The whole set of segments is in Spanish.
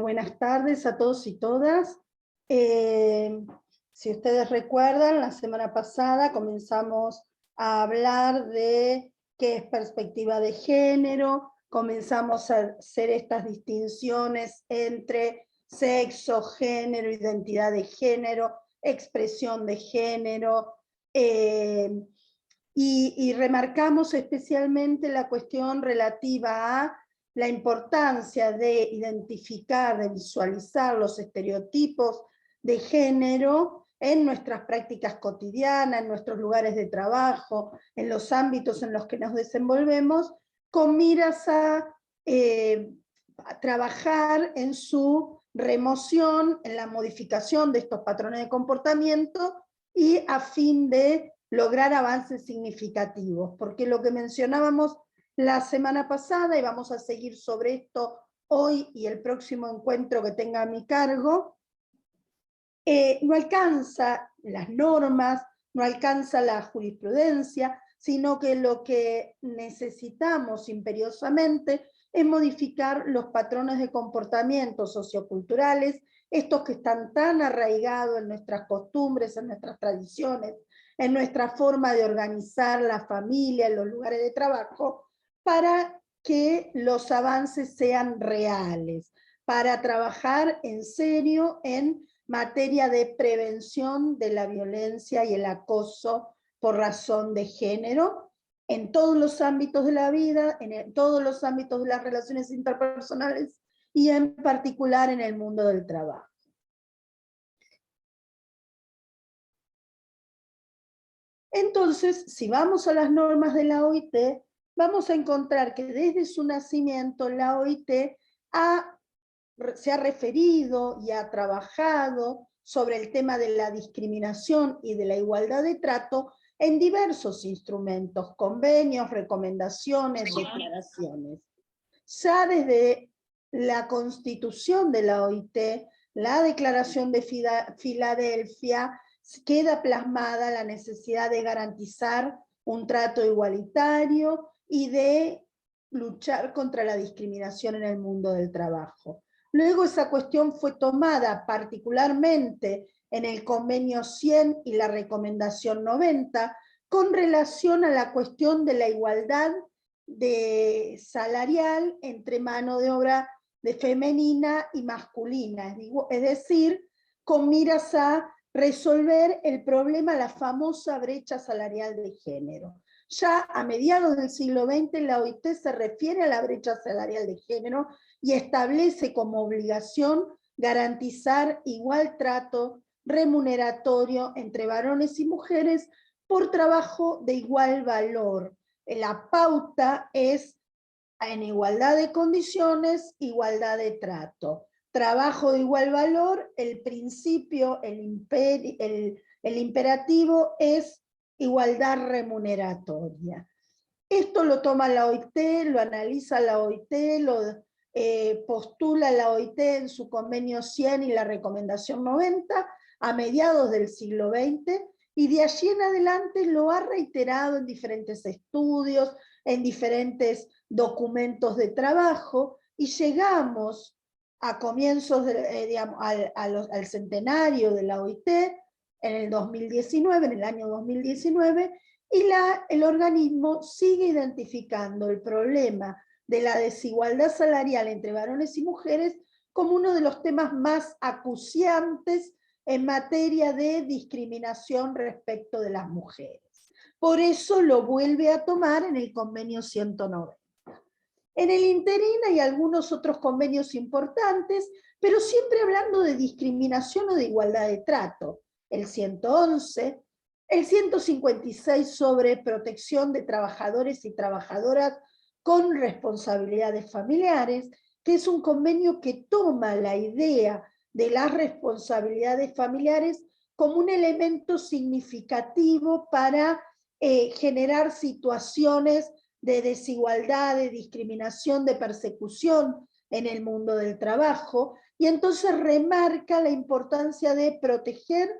Buenas tardes a todos y todas. Si ustedes recuerdan, la semana pasada comenzamos a hablar de qué es perspectiva de género, comenzamos a hacer estas distinciones entre sexo, género, identidad de género, expresión de género, y remarcamos especialmente la cuestión relativa a la importancia de identificar, de visualizar los estereotipos de género en nuestras prácticas cotidianas, en nuestros lugares de trabajo, en los ámbitos en los que nos desenvolvemos, con miras a trabajar en su remoción, en la modificación de estos patrones de comportamiento y a fin de lograr avances significativos, porque lo que mencionábamos la semana pasada, y vamos a seguir sobre esto hoy y el próximo encuentro que tenga a mi cargo, no alcanza las normas, no alcanza la jurisprudencia, sino que lo que necesitamos imperiosamente es modificar los patrones de comportamiento socioculturales, estos que están tan arraigados en nuestras costumbres, en nuestras tradiciones, en nuestra forma de organizar la familia, en los lugares de trabajo, para que los avances sean reales, para trabajar en serio en materia de prevención de la violencia y el acoso por razón de género, en todos los ámbitos de la vida, en todos los ámbitos de las relaciones interpersonales y en particular en el mundo del trabajo. Entonces, si vamos a las normas de la OIT, vamos a encontrar que desde su nacimiento la OIT se ha referido y ha trabajado sobre el tema de la discriminación y de la igualdad de trato en diversos instrumentos, convenios, recomendaciones, declaraciones. Ya desde la constitución de la OIT, la Declaración de Filadelfia, queda plasmada la necesidad de garantizar un trato igualitario y de luchar contra la discriminación en el mundo del trabajo. Luego esa cuestión fue tomada particularmente en el convenio 100 y la recomendación 90 con relación a la cuestión de la igualdad salarial entre mano de obra de femenina y masculina, es decir, con miras a resolver el problema, la famosa brecha salarial de género. Ya a mediados del siglo XX la OIT se refiere a la brecha salarial de género y establece como obligación garantizar igual trato remuneratorio entre varones y mujeres por trabajo de igual valor. La pauta es en igualdad de condiciones, igualdad de trato. Trabajo de igual valor, el principio, el imperativo es igualdad remuneratoria. Esto lo toma la OIT, lo analiza la OIT, lo postula la OIT en su convenio 100 y la recomendación 90 a mediados del siglo XX, y de allí en adelante lo ha reiterado en diferentes estudios, en diferentes documentos de trabajo, y llegamos a comienzos, al centenario de la OIT, en el 2019, en el año 2019, y el organismo sigue identificando el problema de la desigualdad salarial entre varones y mujeres como uno de los temas más acuciantes en materia de discriminación respecto de las mujeres. Por eso lo vuelve a tomar en el convenio 190. En el interín hay algunos otros convenios importantes, pero siempre hablando de discriminación o de igualdad de trato. El 111, el 156 sobre protección de trabajadores y trabajadoras con responsabilidades familiares, que es un convenio que toma la idea de las responsabilidades familiares como un elemento significativo para generar situaciones de desigualdad, de discriminación, de persecución en el mundo del trabajo, y entonces remarca la importancia de proteger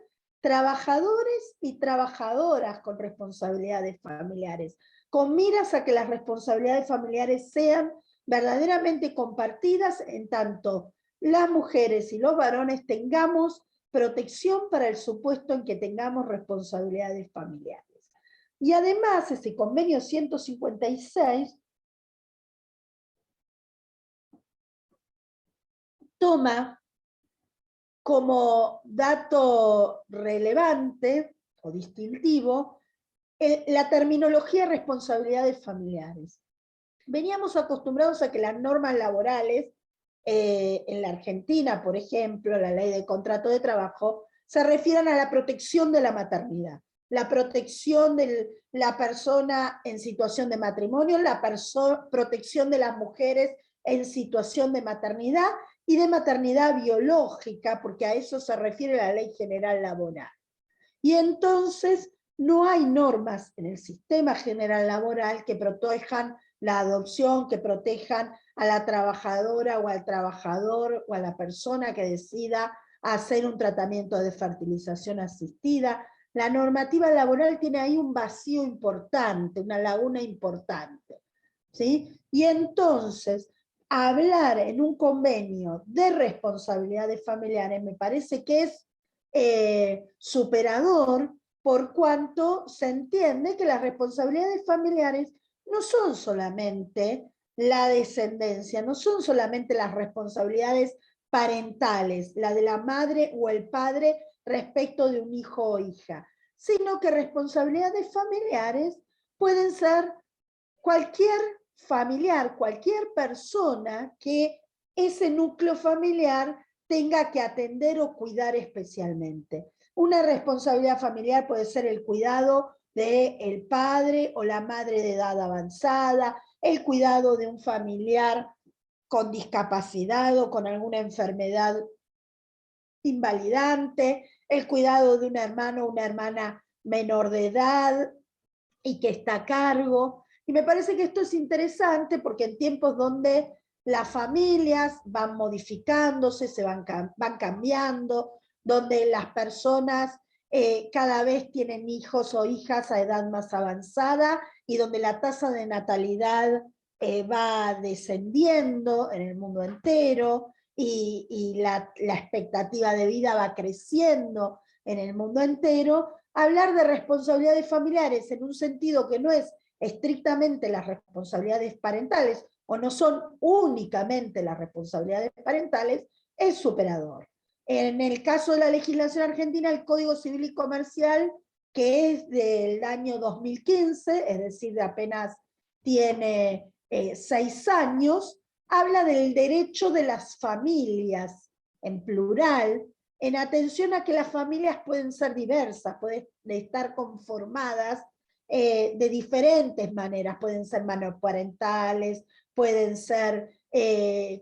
trabajadores y trabajadoras con responsabilidades familiares, con miras a que las responsabilidades familiares sean verdaderamente compartidas en tanto las mujeres y los varones tengamos protección para el supuesto en que tengamos responsabilidades familiares. Y además, ese convenio 156 toma como dato relevante o distintivo la terminología responsabilidades familiares. Veníamos acostumbrados a que las normas laborales, en la Argentina, por ejemplo, la ley de contrato de trabajo, se refieran a la protección de la maternidad, la protección de la persona en situación de matrimonio, la protección de las mujeres en situación de maternidad y de maternidad biológica, porque a eso se refiere la Ley General Laboral. Y entonces no hay normas en el sistema general laboral que protejan la adopción, que protejan a la trabajadora o al trabajador o a la persona que decida hacer un tratamiento de fertilización asistida. La normativa laboral tiene ahí un vacío importante, una laguna importante, ¿sí? Y entonces, hablar en un convenio de responsabilidades familiares me parece que es superador, por cuanto se entiende que las responsabilidades familiares no son solamente la descendencia, no son solamente las responsabilidades parentales, la de la madre o el padre respecto de un hijo o hija, sino que responsabilidades familiares pueden ser cualquier familiar, cualquier persona que ese núcleo familiar tenga que atender o cuidar especialmente. Una responsabilidad familiar puede ser el cuidado del padre o la madre de edad avanzada, el cuidado de un familiar con discapacidad o con alguna enfermedad invalidante, el cuidado de un hermano o una hermana menor de edad y que está a cargo. Y me parece que esto es interesante porque en tiempos donde las familias van modificándose, van cambiando, donde las personas cada vez tienen hijos o hijas a edad más avanzada y donde la tasa de natalidad va descendiendo en el mundo entero y la expectativa de vida va creciendo en el mundo entero. Hablar de responsabilidades familiares en un sentido que no es estrictamente las responsabilidades parentales o no son únicamente las responsabilidades parentales es superador. En el caso de la legislación argentina, el Código Civil y Comercial, que es del año 2015, es decir, apenas tiene 6 años, habla del derecho de las familias, en plural, en atención a que las familias pueden ser diversas, pueden estar conformadas de diferentes maneras, pueden ser monoparentales, pueden ser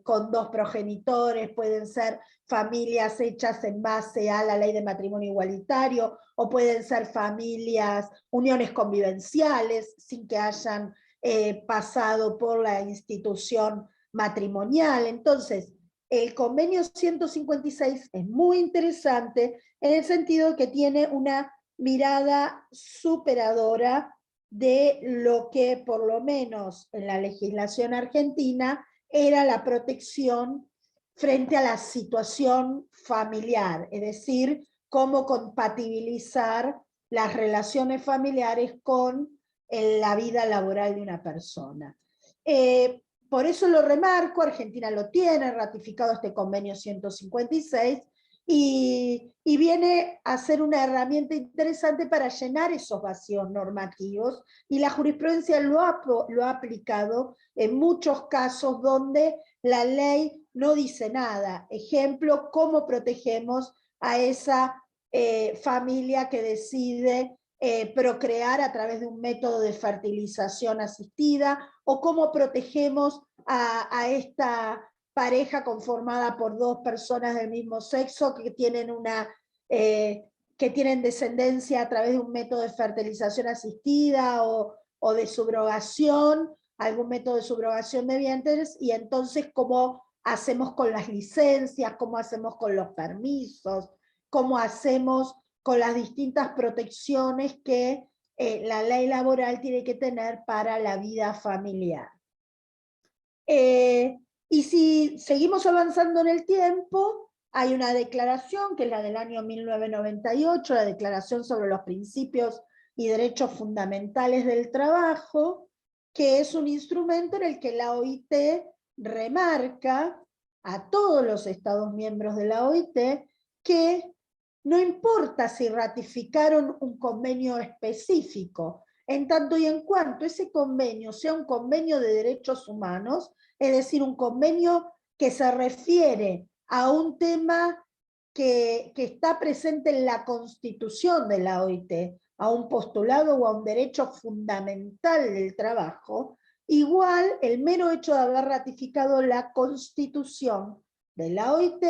con 2 progenitores, pueden ser familias hechas en base a la ley de matrimonio igualitario, o pueden ser familias, uniones convivenciales, sin que hayan pasado por la institución matrimonial. Entonces, el convenio 156 es muy interesante en el sentido que tiene una mirada superadora de lo que por lo menos en la legislación argentina era la protección frente a la situación familiar, es decir, cómo compatibilizar las relaciones familiares con la vida laboral de una persona. Por eso lo remarco, Argentina lo tiene ratificado este convenio 156 y viene a ser una herramienta interesante para llenar esos vacíos normativos y la jurisprudencia lo ha aplicado en muchos casos donde la ley no dice nada. Ejemplo, cómo protegemos a esa familia que decide procrear a través de un método de fertilización asistida, o cómo protegemos a esta pareja conformada por 2 personas del mismo sexo que tienen descendencia a través de un método de fertilización asistida o de subrogación, algún método de subrogación de vientres, y entonces cómo hacemos con las licencias, cómo hacemos con los permisos, cómo hacemos con las distintas protecciones que la ley laboral tiene que tener para la vida familiar. Y si seguimos avanzando en el tiempo, hay una declaración, que es la del año 1998, la Declaración sobre los Principios y Derechos Fundamentales del Trabajo, que es un instrumento en el que la OIT remarca a todos los Estados miembros de la OIT que no importa si ratificaron un convenio específico, en tanto y en cuanto ese convenio sea un convenio de derechos humanos, es decir, un convenio que se refiere a un tema que está presente en la Constitución de la OIT, a un postulado o a un derecho fundamental del trabajo, igual el mero hecho de haber ratificado la Constitución de la OIT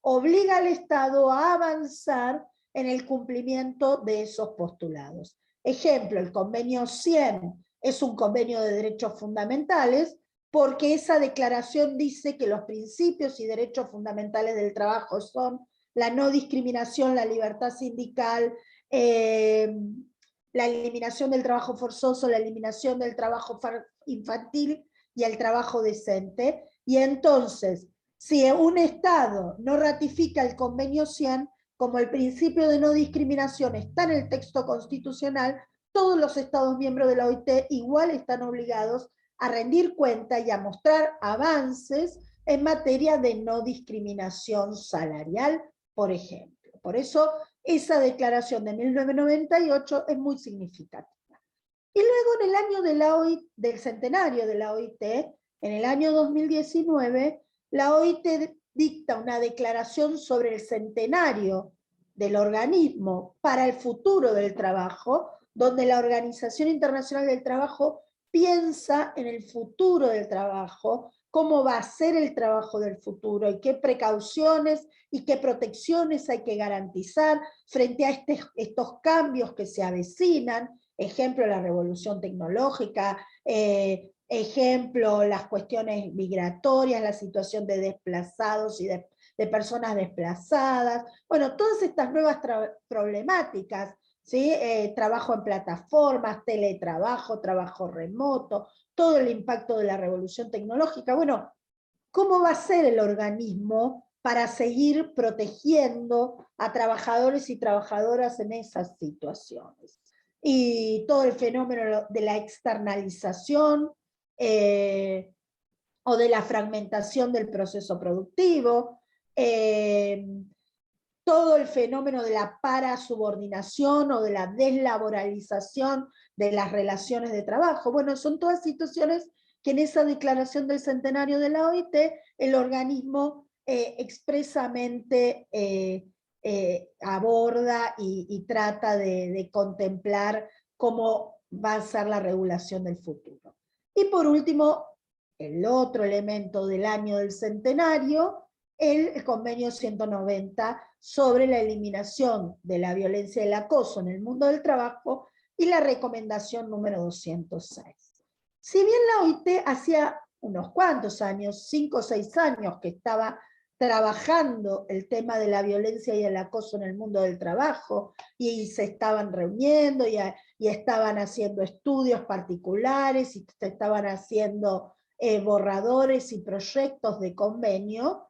obliga al Estado a avanzar en el cumplimiento de esos postulados. Ejemplo, el convenio 100 es un convenio de derechos fundamentales porque esa declaración dice que los principios y derechos fundamentales del trabajo son la no discriminación, la libertad sindical, la eliminación del trabajo forzoso, la eliminación del trabajo infantil y el trabajo decente. Y entonces, si un Estado no ratifica el convenio 100, como el principio de no discriminación está en el texto constitucional, todos los Estados miembros de la OIT igual están obligados a rendir cuenta y a mostrar avances en materia de no discriminación salarial, por ejemplo. Por eso esa declaración de 1998 es muy significativa. Y luego en el año de la OIT, del centenario de la OIT, en el año 2019, la OIT dicta una declaración sobre el centenario del organismo para el futuro del trabajo, donde la Organización Internacional del Trabajo piensa en el futuro del trabajo, cómo va a ser el trabajo del futuro y qué precauciones y qué protecciones hay que garantizar frente a estos cambios que se avecinan. Ejemplo, la revolución tecnológica, ejemplo, las cuestiones migratorias, la situación de desplazados y de personas desplazadas. Bueno, todas estas nuevas problemáticas, ¿sí? Trabajo en plataformas, teletrabajo, trabajo remoto, todo el impacto de la revolución tecnológica. Bueno, ¿cómo va a ser el organismo para seguir protegiendo a trabajadores y trabajadoras en esas situaciones? Y todo el fenómeno de la externalización o de la fragmentación del proceso productivo, todo el fenómeno de la parasubordinación o de la deslaboralización de las relaciones de trabajo. Bueno, son todas situaciones que en esa declaración del centenario de la OIT el organismo expresamente aborda y trata de contemplar cómo va a ser la regulación del futuro. Y por último, el otro elemento del año del centenario, el convenio 190 sobre la eliminación de la violencia y el acoso en el mundo del trabajo y la recomendación número 206. Si bien la OIT hacía unos cuantos años, 5 o 6 años, que estaba trabajando el tema de la violencia y el acoso en el mundo del trabajo, y se estaban reuniendo y estaban haciendo estudios particulares y se estaban haciendo borradores y proyectos de convenio,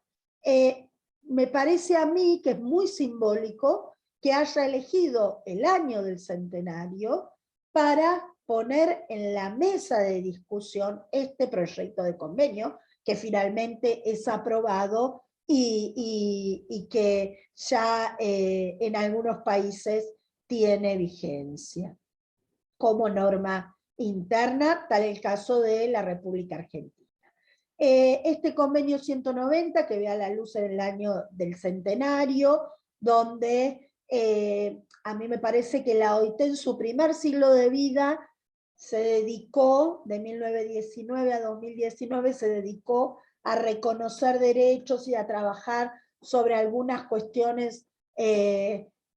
me parece a mí que es muy simbólico que haya elegido el año del centenario para poner en la mesa de discusión este proyecto de convenio, que finalmente es aprobado y que ya en algunos países tiene vigencia como norma interna, tal el caso de la República Argentina. Este convenio 190, que ve a la luz en el año del centenario, donde a mí me parece que la OIT en su primer siglo de vida se dedicó, de 1919 a 2019, se dedicó a reconocer derechos y a trabajar sobre algunas cuestiones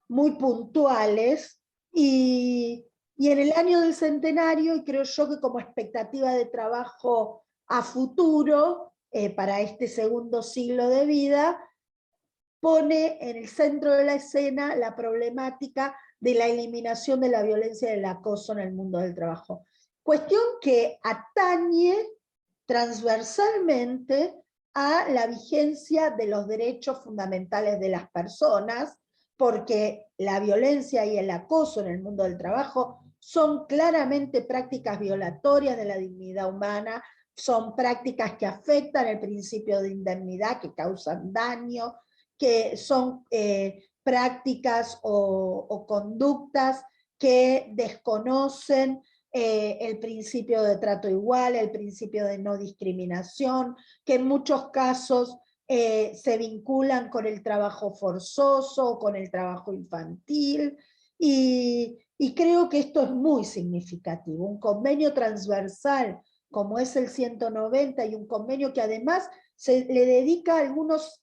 muy puntuales, y en el año del centenario, y creo yo que como expectativa de trabajo a futuro, para este segundo siglo de vida, pone en el centro de la escena la problemática de la eliminación de la violencia y del acoso en el mundo del trabajo. Cuestión que atañe transversalmente a la vigencia de los derechos fundamentales de las personas, porque la violencia y el acoso en el mundo del trabajo son claramente prácticas violatorias de la dignidad humana, son prácticas que afectan el principio de indemnidad, que causan daño, que son prácticas o conductas que desconocen el principio de trato igual, el principio de no discriminación, que en muchos casos se vinculan con el trabajo forzoso, con el trabajo infantil, y creo que esto es muy significativo. Un convenio transversal como es el 190 y un convenio que además se le dedica algunos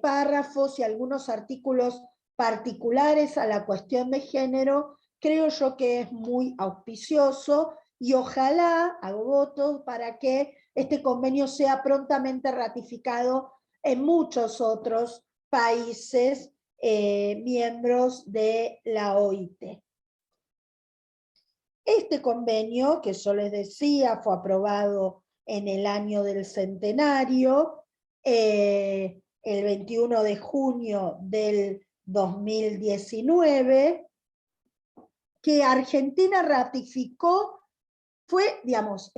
párrafos y algunos artículos particulares a la cuestión de género, creo yo que es muy auspicioso y ojalá, hago voto para que este convenio sea prontamente ratificado en muchos otros países miembros de la OIT. Este convenio, que yo les decía, fue aprobado en el año del centenario, el 21 de junio del 2019, que Argentina ratificó, fue, digamos,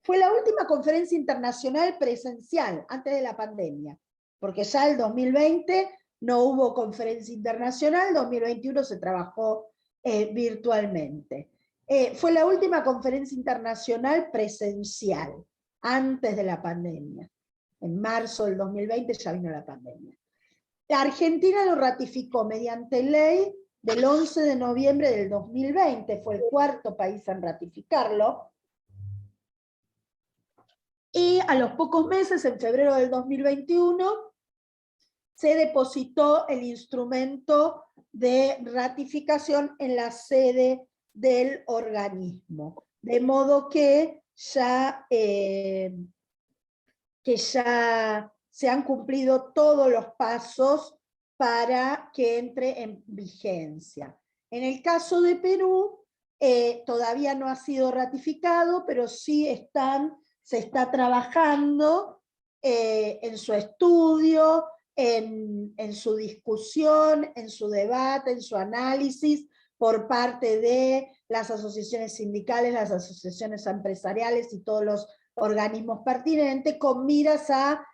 fue la última conferencia internacional presencial antes de la pandemia, porque ya el 2020 no hubo conferencia internacional, 2021 se trabajó virtualmente. Fue la última conferencia internacional presencial antes de la pandemia. En marzo del 2020 ya vino la pandemia. La Argentina lo ratificó mediante ley del 11 de noviembre del 2020, fue el cuarto país en ratificarlo, y a los pocos meses, en febrero del 2021, se depositó el instrumento de ratificación en la sede del organismo. De modo que ya se han cumplido todos los pasos para que entre en vigencia. En el caso de Perú, todavía no ha sido ratificado, pero sí se está trabajando en su estudio, en su discusión, en su debate, en su análisis por parte de las asociaciones sindicales, las asociaciones empresariales y todos los organismos pertinentes, con miras a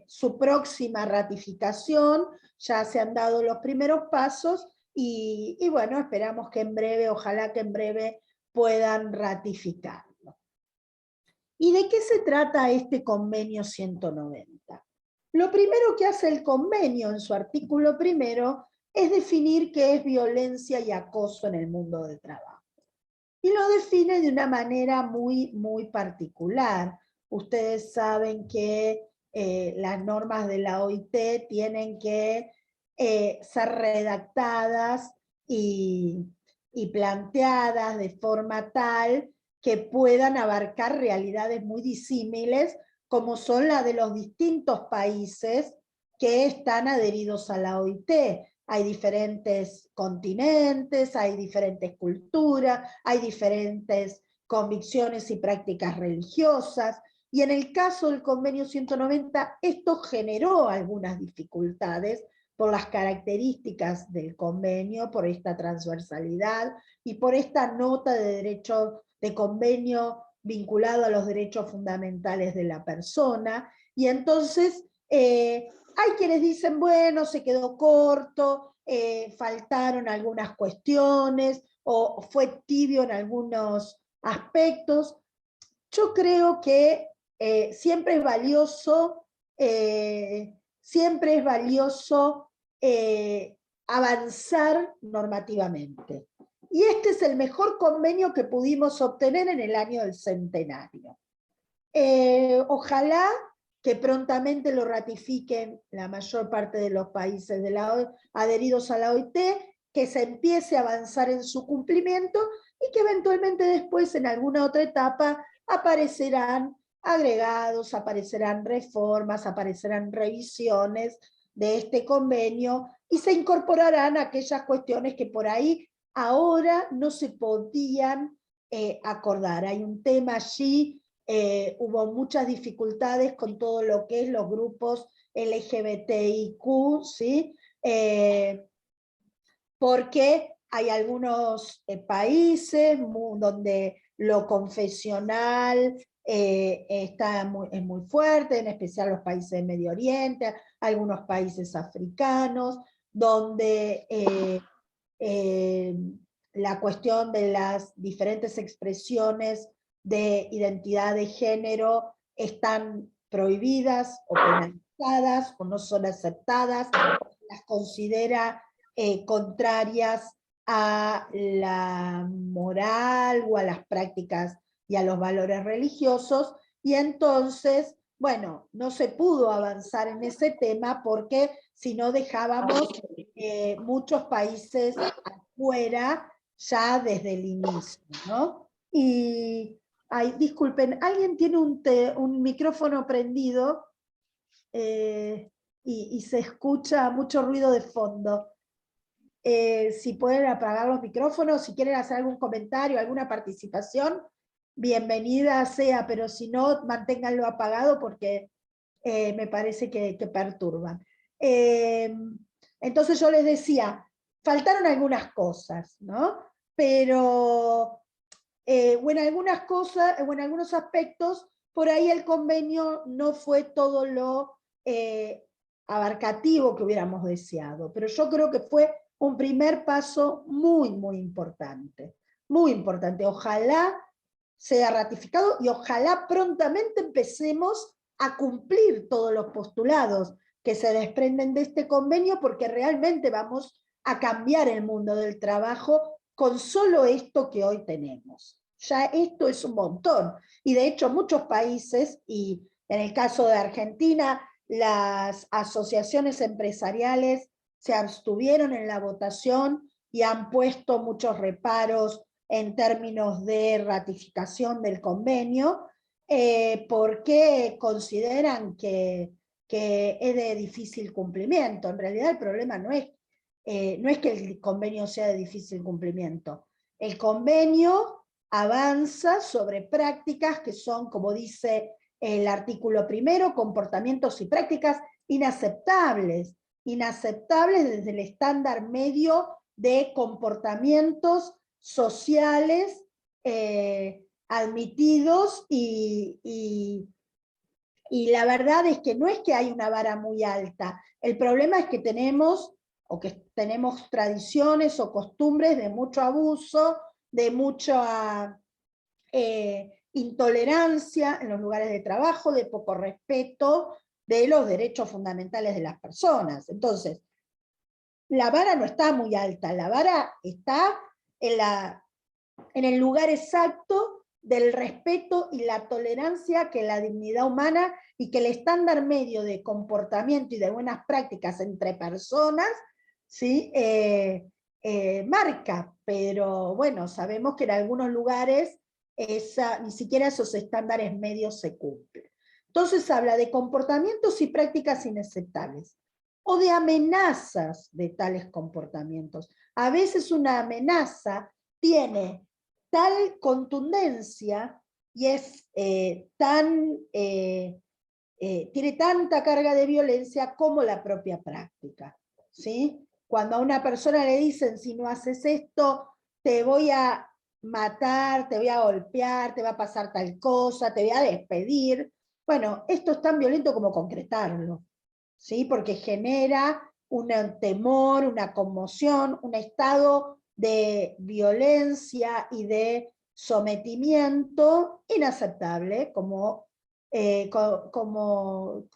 su próxima ratificación. Ya se han dado los primeros pasos y bueno, esperamos que en breve, ojalá que en breve puedan ratificarlo. ¿Y de qué se trata este convenio 190? Lo primero que hace el convenio en su artículo primero es definir qué es violencia y acoso en el mundo del trabajo. Y lo define de una manera muy, muy particular. Ustedes saben que las normas de la OIT tienen que ser redactadas y planteadas de forma tal que puedan abarcar realidades muy disímiles, como son las de los distintos países que están adheridos a la OIT. Hay diferentes continentes, hay diferentes culturas, hay diferentes convicciones y prácticas religiosas, y en el caso del convenio 190 esto generó algunas dificultades por las características del convenio, por esta transversalidad y por esta nota de derecho de convenio vinculado a los derechos fundamentales de la persona, y entonces hay quienes dicen, bueno, se quedó corto, faltaron algunas cuestiones, o fue tibio en algunos aspectos. Yo creo que siempre es valioso avanzar normativamente. Y este es el mejor convenio que pudimos obtener en el año del centenario. Ojalá que prontamente lo ratifiquen la mayor parte de los países de adheridos a la OIT, que se empiece a avanzar en su cumplimiento y que eventualmente después en alguna otra etapa aparecerán agregados, aparecerán reformas, aparecerán revisiones de este convenio y se incorporarán aquellas cuestiones que por ahí ahora no se podían acordar. Hay un tema allí hubo muchas dificultades con todo lo que es los grupos LGBTIQ, ¿sí? Porque hay algunos países donde lo confesional es muy fuerte, en especial los países de Medio Oriente, algunos países africanos, donde la cuestión de las diferentes expresiones de identidad de género están prohibidas o penalizadas o no son aceptadas, las considera contrarias a la moral o a las prácticas y a los valores religiosos, y entonces, bueno, no se pudo avanzar en ese tema porque si no dejábamos muchos países afuera ya desde el inicio, ¿no? Y, ay, disculpen, ¿alguien tiene un micrófono prendido? Y se escucha mucho ruido de fondo. Si pueden apagar los micrófonos, si quieren hacer algún comentario, alguna participación, bienvenida sea, pero si no, manténganlo apagado porque me parece que perturban. Entonces yo les decía, faltaron algunas cosas, ¿no? Pero o en algunas cosas, o en algunos aspectos, por ahí el convenio no fue todo lo abarcativo que hubiéramos deseado, pero yo creo que fue un primer paso muy, muy importante. Muy importante. Ojalá sea ratificado y ojalá prontamente empecemos a cumplir todos los postulados que se desprenden de este convenio, porque realmente vamos a cambiar el mundo del trabajo con solo esto que hoy tenemos. Ya esto es un montón. Y de hecho muchos países, y en el caso de Argentina, las asociaciones empresariales se abstuvieron en la votación y han puesto muchos reparos en términos de ratificación del convenio, porque consideran que es de difícil cumplimiento. En realidad el problema no es que el convenio sea de difícil cumplimiento. El convenio avanza sobre prácticas que son, como dice el artículo primero, comportamientos y prácticas inaceptables, inaceptables desde el estándar medio de comportamientos sociales admitidos, y la verdad es que no es que hay una vara muy alta, el problema es que tenemos tradiciones o costumbres de mucho abuso, de mucha intolerancia en los lugares de trabajo, de poco respeto de los derechos fundamentales de las personas. Entonces, la vara no está muy alta, la vara está en el lugar exacto del respeto y la tolerancia que la dignidad humana y que el estándar medio de comportamiento y de buenas prácticas entre personas, ¿sí? Marca. Pero bueno, sabemos que en algunos lugares ni siquiera esos estándares medios se cumplen. Entonces habla de comportamientos y prácticas inaceptables o de amenazas de tales comportamientos. A veces una amenaza tiene tal contundencia y es tiene tanta carga de violencia como la propia práctica, ¿sí? Cuando a una persona le dicen, si no haces esto, te voy a matar, te voy a golpear, te va a pasar tal cosa, te voy a despedir. Bueno, esto es tan violento como concretarlo, ¿sí? Porque genera un temor, una conmoción, un estado de violencia y de sometimiento inaceptable, como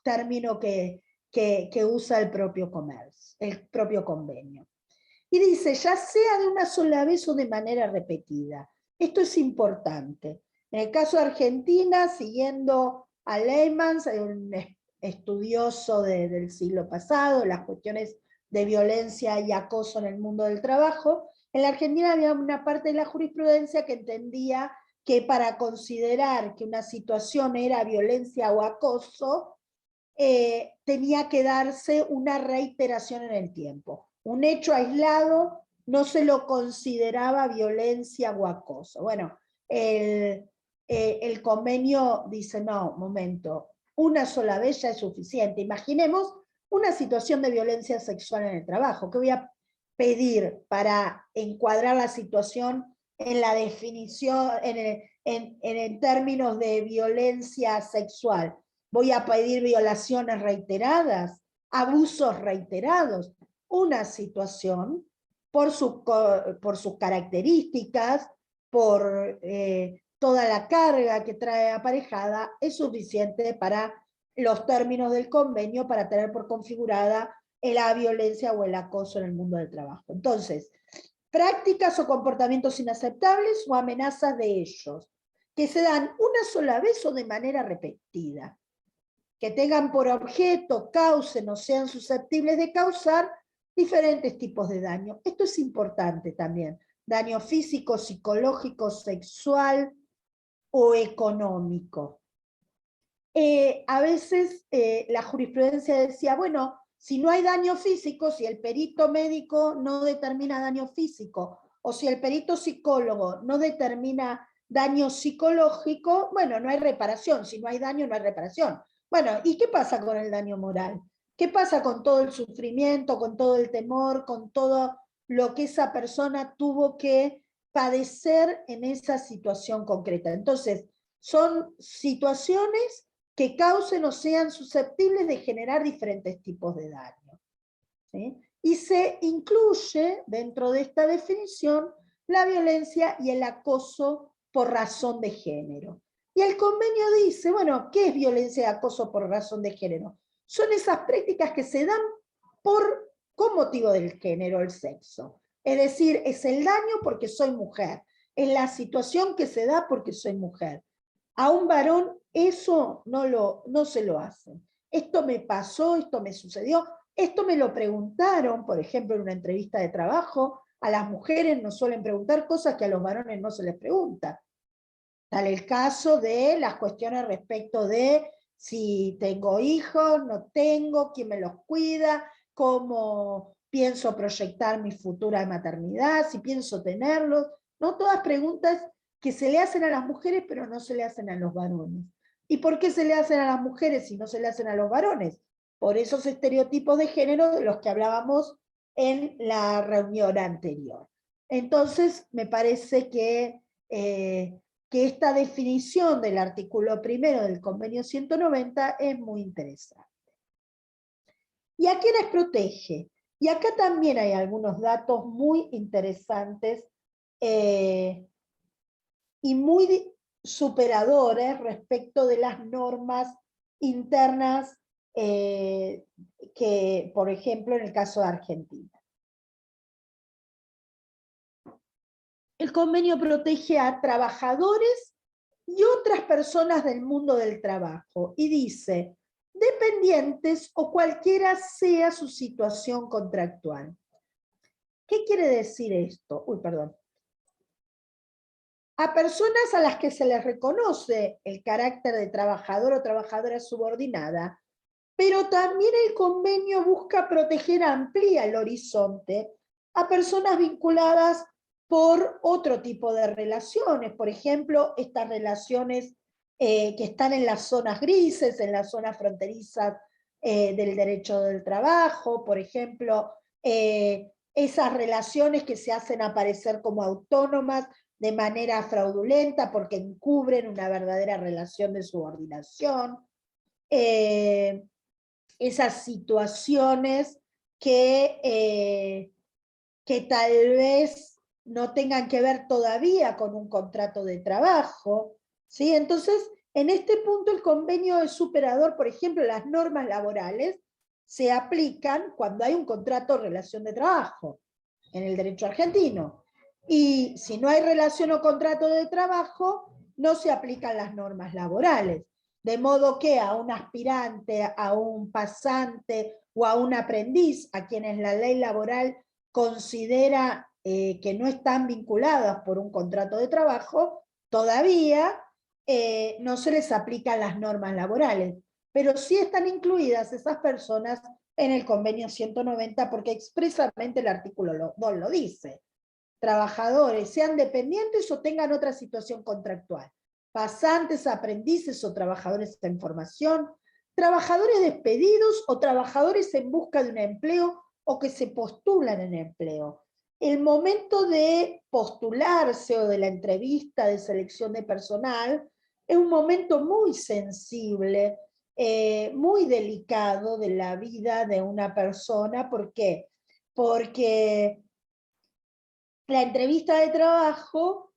término que usa el propio convenio. Y dice, ya sea de una sola vez o de manera repetida. Esto es importante. En el caso de Argentina, siguiendo a Leymans, un estudioso del siglo pasado, las cuestiones de violencia y acoso en el mundo del trabajo, en la Argentina había una parte de la jurisprudencia que entendía que para considerar que una situación era violencia o acoso, tenía que darse una reiteración en el tiempo. Un hecho aislado no se lo consideraba violencia o acoso. Bueno, el el convenio dice, no, momento, una sola vez ya es suficiente. Imaginemos una situación de violencia sexual en el trabajo. ¿Qué voy a pedir para encuadrar la situación en la definición, en términos de violencia sexual? ¿Voy a pedir violaciones reiteradas, abusos reiterados? Una situación, por sus características, por toda la carga que trae aparejada, es suficiente para los términos del convenio para tener por configurada la violencia o el acoso en el mundo del trabajo. Entonces, prácticas o comportamientos inaceptables o amenazas de ellos, que se dan una sola vez o de manera repetida, que tengan por objeto, causen o sean susceptibles de causar diferentes tipos de daño. Esto es importante también. Daño físico, psicológico, sexual o económico. A veces la jurisprudencia decía, bueno, si no hay daño físico, si el perito médico no determina daño físico, o si el perito psicólogo no determina daño psicológico, bueno, no hay reparación. Si no hay daño, no hay reparación. Bueno, ¿y qué pasa con el daño moral? ¿Qué pasa con todo el sufrimiento, con todo el temor, con todo lo que esa persona tuvo que padecer en esa situación concreta? Entonces, son situaciones que causen o sean susceptibles de generar diferentes tipos de daño, ¿sí? Y se incluye dentro de esta definición la violencia y el acoso por razón de género. Y el convenio dice, bueno, ¿qué es violencia y acoso por razón de género? Son esas prácticas que se dan con motivo del género, el sexo. Es decir, es el daño porque soy mujer, es la situación que se da porque soy mujer. A un varón eso no se lo hacen. Esto me pasó, esto me sucedió, esto me lo preguntaron, por ejemplo, en una entrevista de trabajo. A las mujeres nos suelen preguntar cosas que a los varones no se les pregunta. Tal el caso de las cuestiones respecto de si tengo hijos, no tengo, quién me los cuida, cómo pienso proyectar mi futura maternidad, si pienso tenerlos, ¿no? Todas preguntas que se le hacen a las mujeres, pero no se le hacen a los varones. ¿Y por qué se le hacen a las mujeres y no se le hacen a los varones? Por esos estereotipos de género de los que hablábamos en la reunión anterior. Entonces, me parece que esta definición del artículo primero del convenio 190 es muy interesante. ¿Y a quiénes protege? Y acá también hay algunos datos muy interesantes y muy superadores respecto de las normas internas que, por ejemplo, en el caso de Argentina. El convenio protege a trabajadores y otras personas del mundo del trabajo y dice, dependientes o cualquiera sea su situación contractual. ¿Qué quiere decir esto? A personas a las que se les reconoce el carácter de trabajador o trabajadora subordinada, pero también el convenio busca proteger, amplía el horizonte a personas vinculadas por otro tipo de relaciones, por ejemplo, estas relaciones que están en las zonas grises, en las zonas fronterizas del derecho del trabajo, por ejemplo, esas relaciones que se hacen aparecer como autónomas de manera fraudulenta porque encubren una verdadera relación de subordinación, esas situaciones que tal vez no tengan que ver todavía con un contrato de trabajo, ¿sí? Entonces, en este punto el convenio es superador, por ejemplo, las normas laborales se aplican cuando hay un contrato o relación de trabajo en el derecho argentino. Y si no hay relación o contrato de trabajo, no se aplican las normas laborales. De modo que a un aspirante, a un pasante o a un aprendiz, a quienes la ley laboral considera que no están vinculadas por un contrato de trabajo, todavía no se les aplican las normas laborales, pero sí están incluidas esas personas en el convenio 190 porque expresamente el artículo 2 lo dice. Trabajadores, sean dependientes o tengan otra situación contractual. pasantes, aprendices o trabajadores en formación, trabajadores despedidos o trabajadores en busca de un empleo o que se postulan en empleo. El momento de postularse o de la entrevista de selección de personal es un momento muy sensible, muy delicado de la vida de una persona. ¿Por qué? Porque la entrevista de trabajo,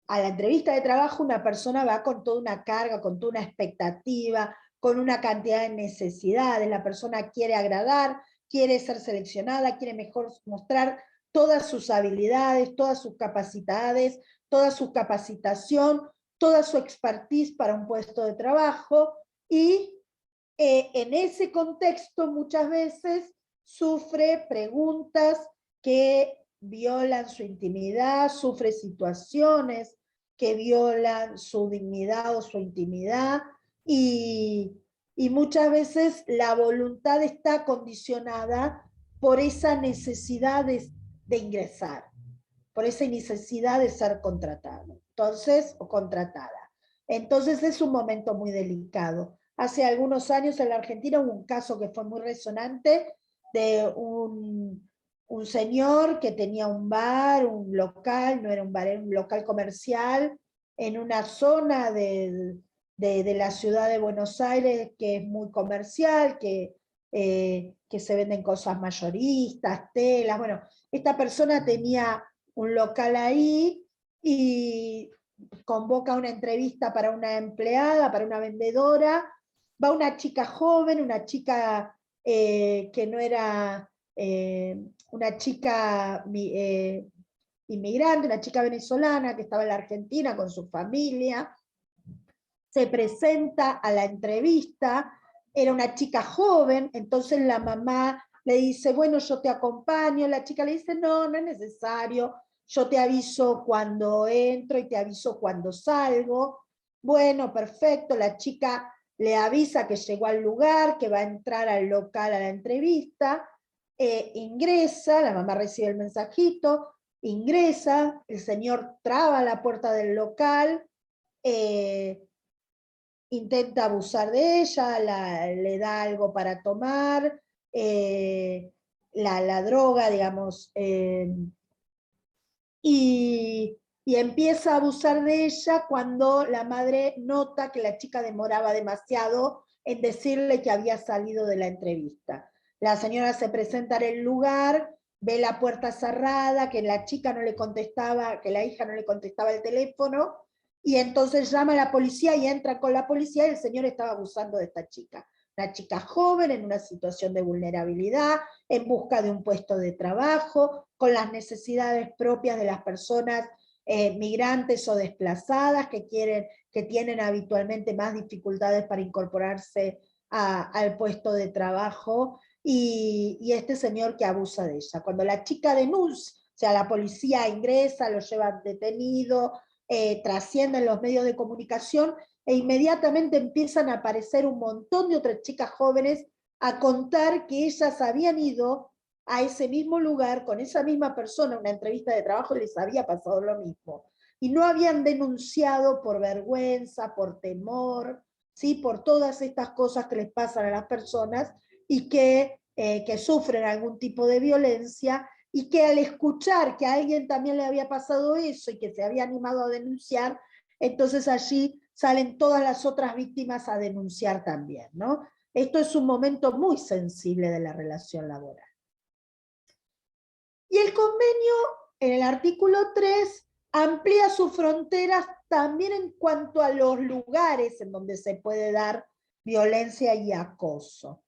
a la entrevista de trabajo una persona va con toda una carga, con toda una expectativa, con una cantidad de necesidades. La persona quiere agradar, quiere ser seleccionada, quiere mejor mostrar todas sus habilidades, todas sus capacidades, toda su capacitación, toda su expertise para un puesto de trabajo, y en ese contexto muchas veces sufre preguntas que violan su intimidad, sufre situaciones que violan su dignidad o su intimidad, y muchas veces la voluntad está condicionada por esa necesidad de ingresar, por esa necesidad de ser contratado, entonces, o contratada. Entonces es un momento muy delicado. Hace algunos años en la Argentina hubo un caso que fue muy resonante de un señor que tenía un bar, un local, no era un bar, era un local comercial, en una zona de la ciudad de Buenos Aires que es muy comercial, que se venden cosas mayoristas, telas. Bueno, esta persona tenía un local ahí y convoca una entrevista para una empleada, para una vendedora. Va una chica joven, una chica que no era una chica inmigrante, una chica venezolana que estaba en la Argentina con su familia. Se presenta a la entrevista, era una chica joven, entonces la mamá le dice, bueno, yo te acompaño. La chica le dice, no, no es necesario, yo te aviso cuando entro y te aviso cuando salgo. Bueno, perfecto, la chica le avisa que llegó al lugar, que va a entrar al local a la entrevista, ingresa, la mamá recibe el mensajito, ingresa, el señor traba la puerta del local, intenta abusar de ella, le da algo para tomar, la droga, digamos, y empieza a abusar de ella cuando la madre nota que la chica demoraba demasiado en decirle que había salido de la entrevista. La señora se presenta en el lugar, ve la puerta cerrada, que la chica no le contestaba, que la hija no le contestaba el teléfono, y entonces llama a la policía y entra con la policía, y el señor estaba abusando de esta chica. Una chica joven en una situación de vulnerabilidad, en busca de un puesto de trabajo, con las necesidades propias de las personas migrantes o desplazadas que tienen habitualmente más dificultades para incorporarse al puesto de trabajo, y este señor que abusa de ella. Cuando la chica denuncia, o sea, la policía ingresa, lo lleva detenido, trascienden los medios de comunicación, e inmediatamente empiezan a aparecer un montón de otras chicas jóvenes a contar que ellas habían ido a ese mismo lugar con esa misma persona, una entrevista de trabajo, y les había pasado lo mismo. Y no habían denunciado por vergüenza, por temor, ¿sí? Por todas estas cosas que les pasan a las personas y que sufren algún tipo de violencia, y que al escuchar que a alguien también le había pasado eso y que se había animado a denunciar, entonces allí salen todas las otras víctimas a denunciar también, ¿no? Esto es un momento muy sensible de la relación laboral. Y el convenio, en el artículo 3, amplía sus fronteras también en cuanto a los lugares en donde se puede dar violencia y acoso.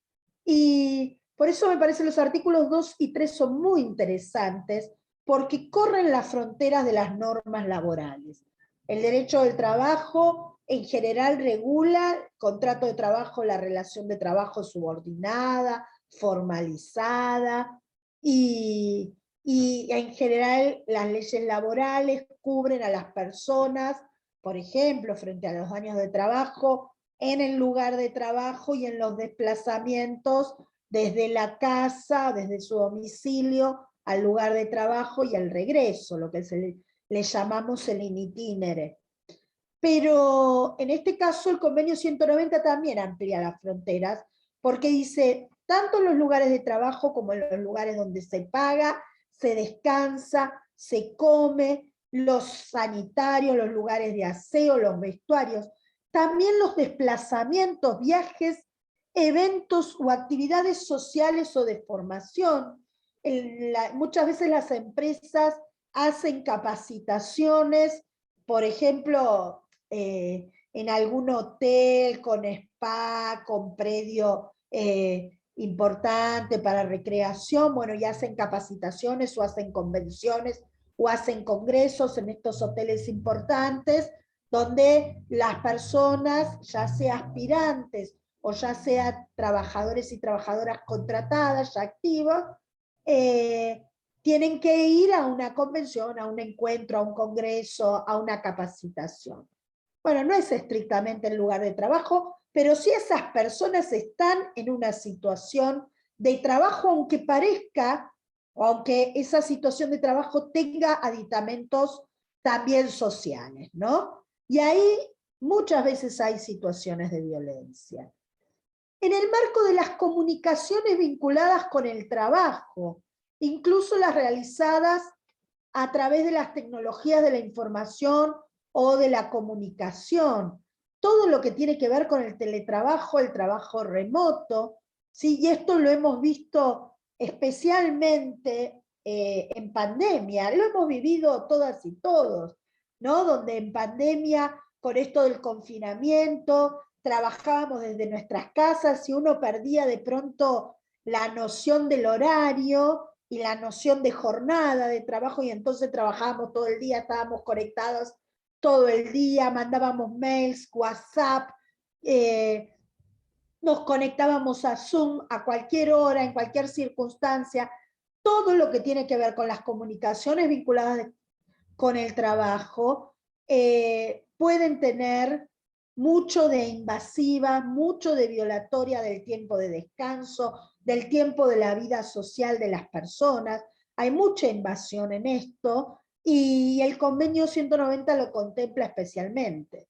Y por eso me parece los artículos 2 y 3 son muy interesantes, porque corren las fronteras de las normas laborales. El derecho del trabajo en general regula el contrato de trabajo, la relación de trabajo subordinada, formalizada, y en general las leyes laborales cubren a las personas, por ejemplo, frente a los daños de trabajo en el lugar de trabajo y en los desplazamientos desde la casa, desde su domicilio, al lugar de trabajo y al regreso, lo que le llamamos el in itinere. Pero en este caso el convenio 190 también amplía las fronteras, porque dice, tanto en los lugares de trabajo como en los lugares donde se paga, se descansa, se come, los sanitarios, los lugares de aseo, los vestuarios, también los desplazamientos, viajes, eventos o actividades sociales o de formación. Muchas veces las empresas hacen capacitaciones, por ejemplo, en algún hotel con spa, con predio importante para recreación, bueno, y hacen capacitaciones o hacen convenciones o hacen congresos en estos hoteles importantes, donde las personas, ya sea aspirantes o ya sea trabajadores y trabajadoras contratadas, ya activos, tienen que ir a una convención, a un encuentro, a un congreso, a una capacitación. Bueno, no es estrictamente el lugar de trabajo, pero sí esas personas están en una situación de trabajo, aunque parezca, o aunque esa situación de trabajo tenga aditamentos también sociales, ¿no? Y ahí muchas veces hay situaciones de violencia. En el marco de las comunicaciones vinculadas con el trabajo, incluso las realizadas a través de las tecnologías de la información o de la comunicación, todo lo que tiene que ver con el teletrabajo, el trabajo remoto, ¿sí? Y esto lo hemos visto especialmente en pandemia, lo hemos vivido todas y todos, ¿no? Donde en pandemia, con esto del confinamiento, trabajábamos desde nuestras casas y uno perdía de pronto la noción del horario y la noción de jornada de trabajo, y entonces trabajábamos todo el día, estábamos conectados todo el día, mandábamos mails, WhatsApp, nos conectábamos a Zoom a cualquier hora, en cualquier circunstancia, todo lo que tiene que ver con las comunicaciones vinculadas con el trabajo, pueden tener mucho de invasiva, mucho de violatoria del tiempo de descanso, del tiempo de la vida social de las personas. Hay mucha invasión en esto y el convenio 190 lo contempla especialmente.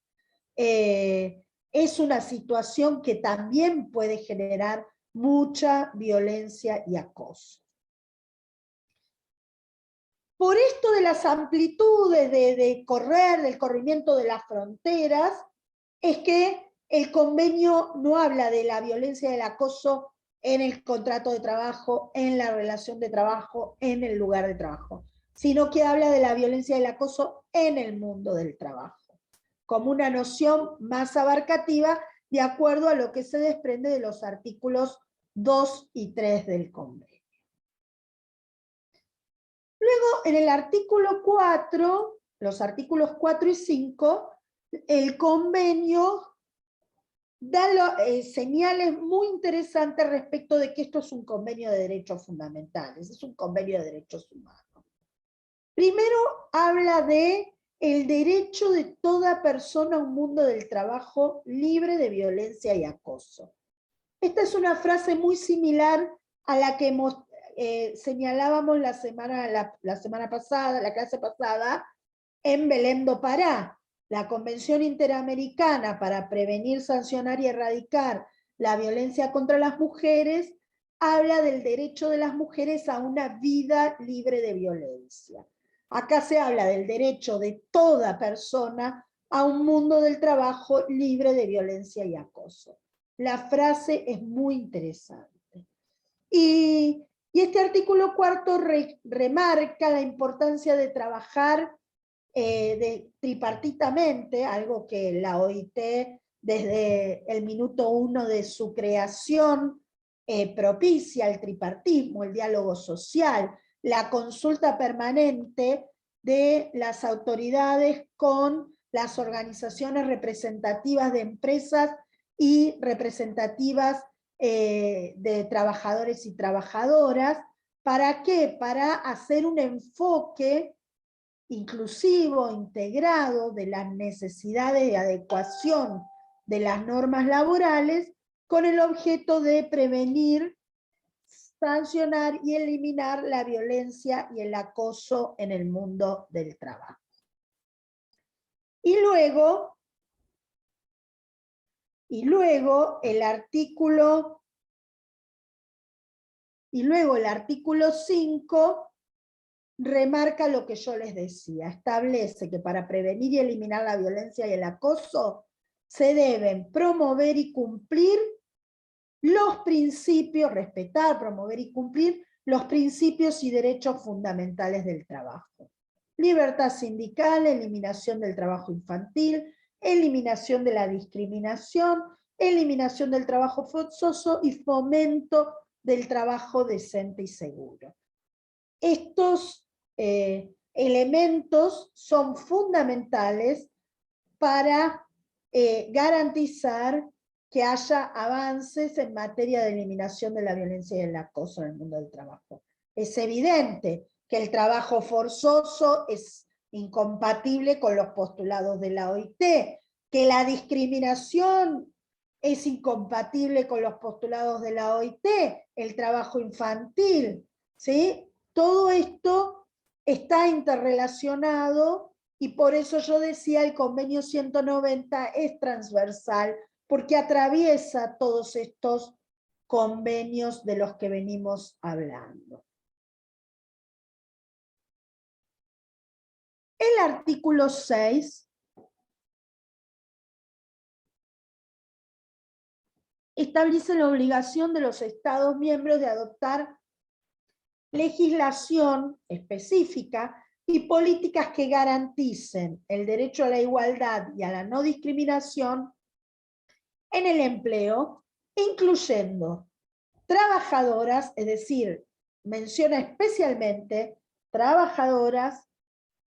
Es una situación que también puede generar mucha violencia y acoso. Por esto de las amplitudes del corrimiento de las fronteras, es que el convenio no habla de la violencia y el acoso en el contrato de trabajo, en la relación de trabajo, en el lugar de trabajo, sino que habla de la violencia y el acoso en el mundo del trabajo, como una noción más abarcativa de acuerdo a lo que se desprende de los artículos 2 y 3 del convenio. Luego, en el artículo 4, los artículos 4 y 5, el convenio da señales muy interesantes respecto de que esto es un convenio de derechos fundamentales, es un convenio de derechos humanos. Primero, habla de el derecho de toda persona a un mundo del trabajo libre de violencia y acoso. Esta es una frase muy similar a la que señalábamos la semana pasada, la clase pasada, en Belém do Pará. La Convención Interamericana para Prevenir, Sancionar y Erradicar la Violencia contra las Mujeres habla del derecho de las mujeres a una vida libre de violencia. Acá se habla del derecho de toda persona a un mundo del trabajo libre de violencia y acoso. La frase es muy interesante. Y este artículo 4 remarca la importancia de trabajar tripartitamente, algo que la OIT desde el minuto 1 de su creación propicia el tripartismo, el diálogo social, la consulta permanente de las autoridades con las organizaciones representativas de empresas y representativas de trabajadores y trabajadoras. ¿Para qué? Para hacer un enfoque inclusivo, integrado de las necesidades de adecuación de las normas laborales con el objeto de prevenir, sancionar y eliminar la violencia y el acoso en el mundo del trabajo. Y luego Y luego el artículo 5 remarca lo que yo les decía, establece que para prevenir y eliminar la violencia y el acoso se deben promover y cumplir los principios, respetar, promover y cumplir los principios y derechos fundamentales del trabajo. Libertad sindical, eliminación del trabajo infantil, eliminación de la discriminación, eliminación del trabajo forzoso y fomento del trabajo decente y seguro. Estos elementos son fundamentales para garantizar que haya avances en materia de eliminación de la violencia y el acoso en el mundo del trabajo. Es evidente que el trabajo forzoso es incompatible con los postulados de la OIT, que la discriminación es incompatible con los postulados de la OIT, el trabajo infantil, ¿sí? Todo esto está interrelacionado y por eso yo decía el convenio 190 es transversal, porque atraviesa todos estos convenios de los que venimos hablando. El artículo 6 establece la obligación de los Estados miembros de adoptar legislación específica y políticas que garanticen el derecho a la igualdad y a la no discriminación en el empleo, incluyendo trabajadoras, es decir, menciona especialmente trabajadoras,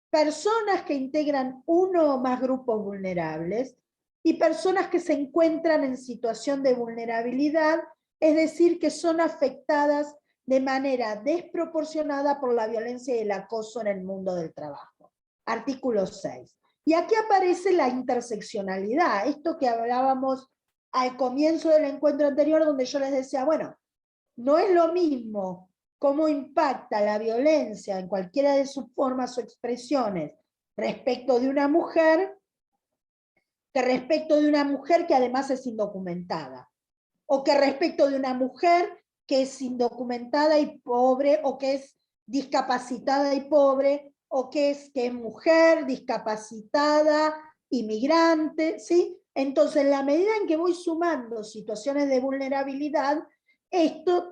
personas que integran uno o más grupos vulnerables y personas que se encuentran en situación de vulnerabilidad, es decir, que son afectadas de manera desproporcionada por la violencia y el acoso en el mundo del trabajo. Artículo 6. Y aquí aparece la interseccionalidad, esto que hablábamos al comienzo del encuentro anterior, donde yo les decía, bueno, no es lo mismo cómo impacta la violencia en cualquiera de sus formas o expresiones respecto de una mujer, que respecto de una mujer que además es indocumentada, o que respecto de una mujer que es indocumentada y pobre, o que es discapacitada y pobre, o que es mujer, discapacitada, inmigrante, ¿sí? Entonces, en la medida en que voy sumando situaciones de vulnerabilidad,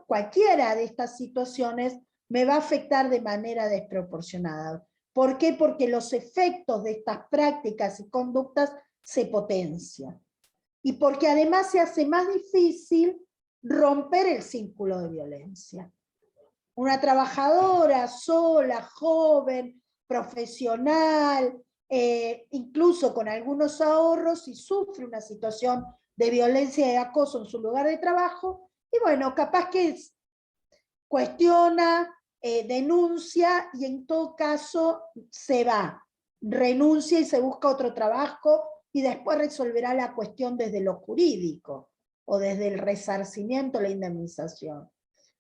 cualquiera de estas situaciones me va a afectar de manera desproporcionada. ¿Por qué? Porque los efectos de estas prácticas y conductas se potencian. Y porque además se hace más difícil romper el círculo de violencia. Una trabajadora sola, joven, profesional, incluso con algunos ahorros, si sufre una situación de violencia y acoso en su lugar de trabajo, y bueno, capaz que cuestiona, denuncia y en todo caso se va, renuncia y se busca otro trabajo y después resolverá la cuestión desde lo jurídico o desde el resarcimiento, la indemnización.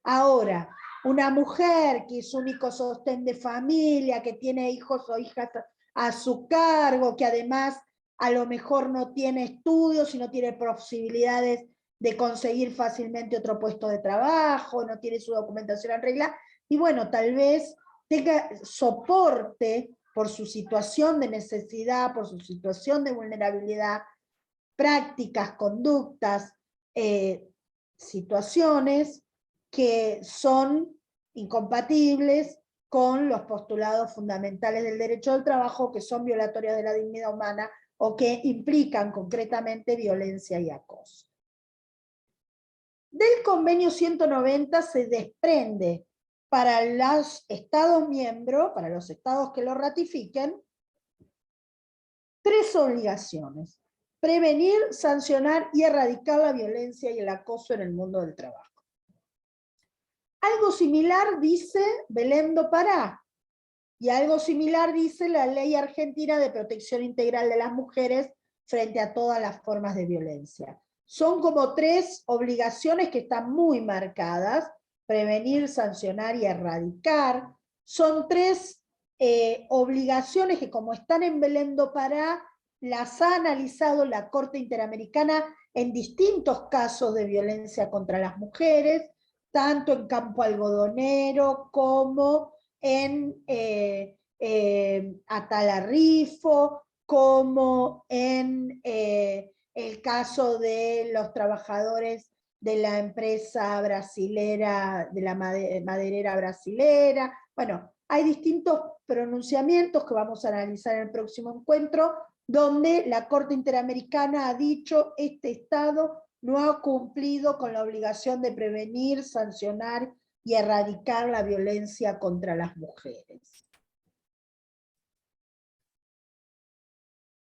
Ahora, una mujer que es único sostén de familia, que tiene hijos o hijas a su cargo, que además a lo mejor no tiene estudios y no tiene posibilidades de conseguir fácilmente otro puesto de trabajo, no tiene su documentación en regla, y bueno, tal vez tenga soporte por su situación de necesidad, por su situación de vulnerabilidad, prácticas, conductas, situaciones que son incompatibles con los postulados fundamentales del derecho al trabajo, que son violatorias de la dignidad humana o que implican concretamente violencia y acoso. Del convenio 190 se desprende para los Estados miembros, para los estados que lo ratifiquen, 3 obligaciones: prevenir, sancionar y erradicar la violencia y el acoso en el mundo del trabajo. Algo similar dice Belén do Pará, y algo similar dice la Ley Argentina de Protección Integral de las Mujeres frente a todas las formas de violencia. Son como 3 obligaciones que están muy marcadas: prevenir, sancionar y erradicar. Son 3 obligaciones que, como están en Belén do Pará, las ha analizado la Corte Interamericana en distintos casos de violencia contra las mujeres, tanto en campo algodonero como en Atalarrifo, como en el caso de los trabajadores de la empresa brasilera, de la maderera brasilera. Bueno, hay distintos pronunciamientos que vamos a analizar en el próximo encuentro, donde la Corte Interamericana ha dicho este Estado no ha cumplido con la obligación de prevenir, sancionar y erradicar la violencia contra las mujeres.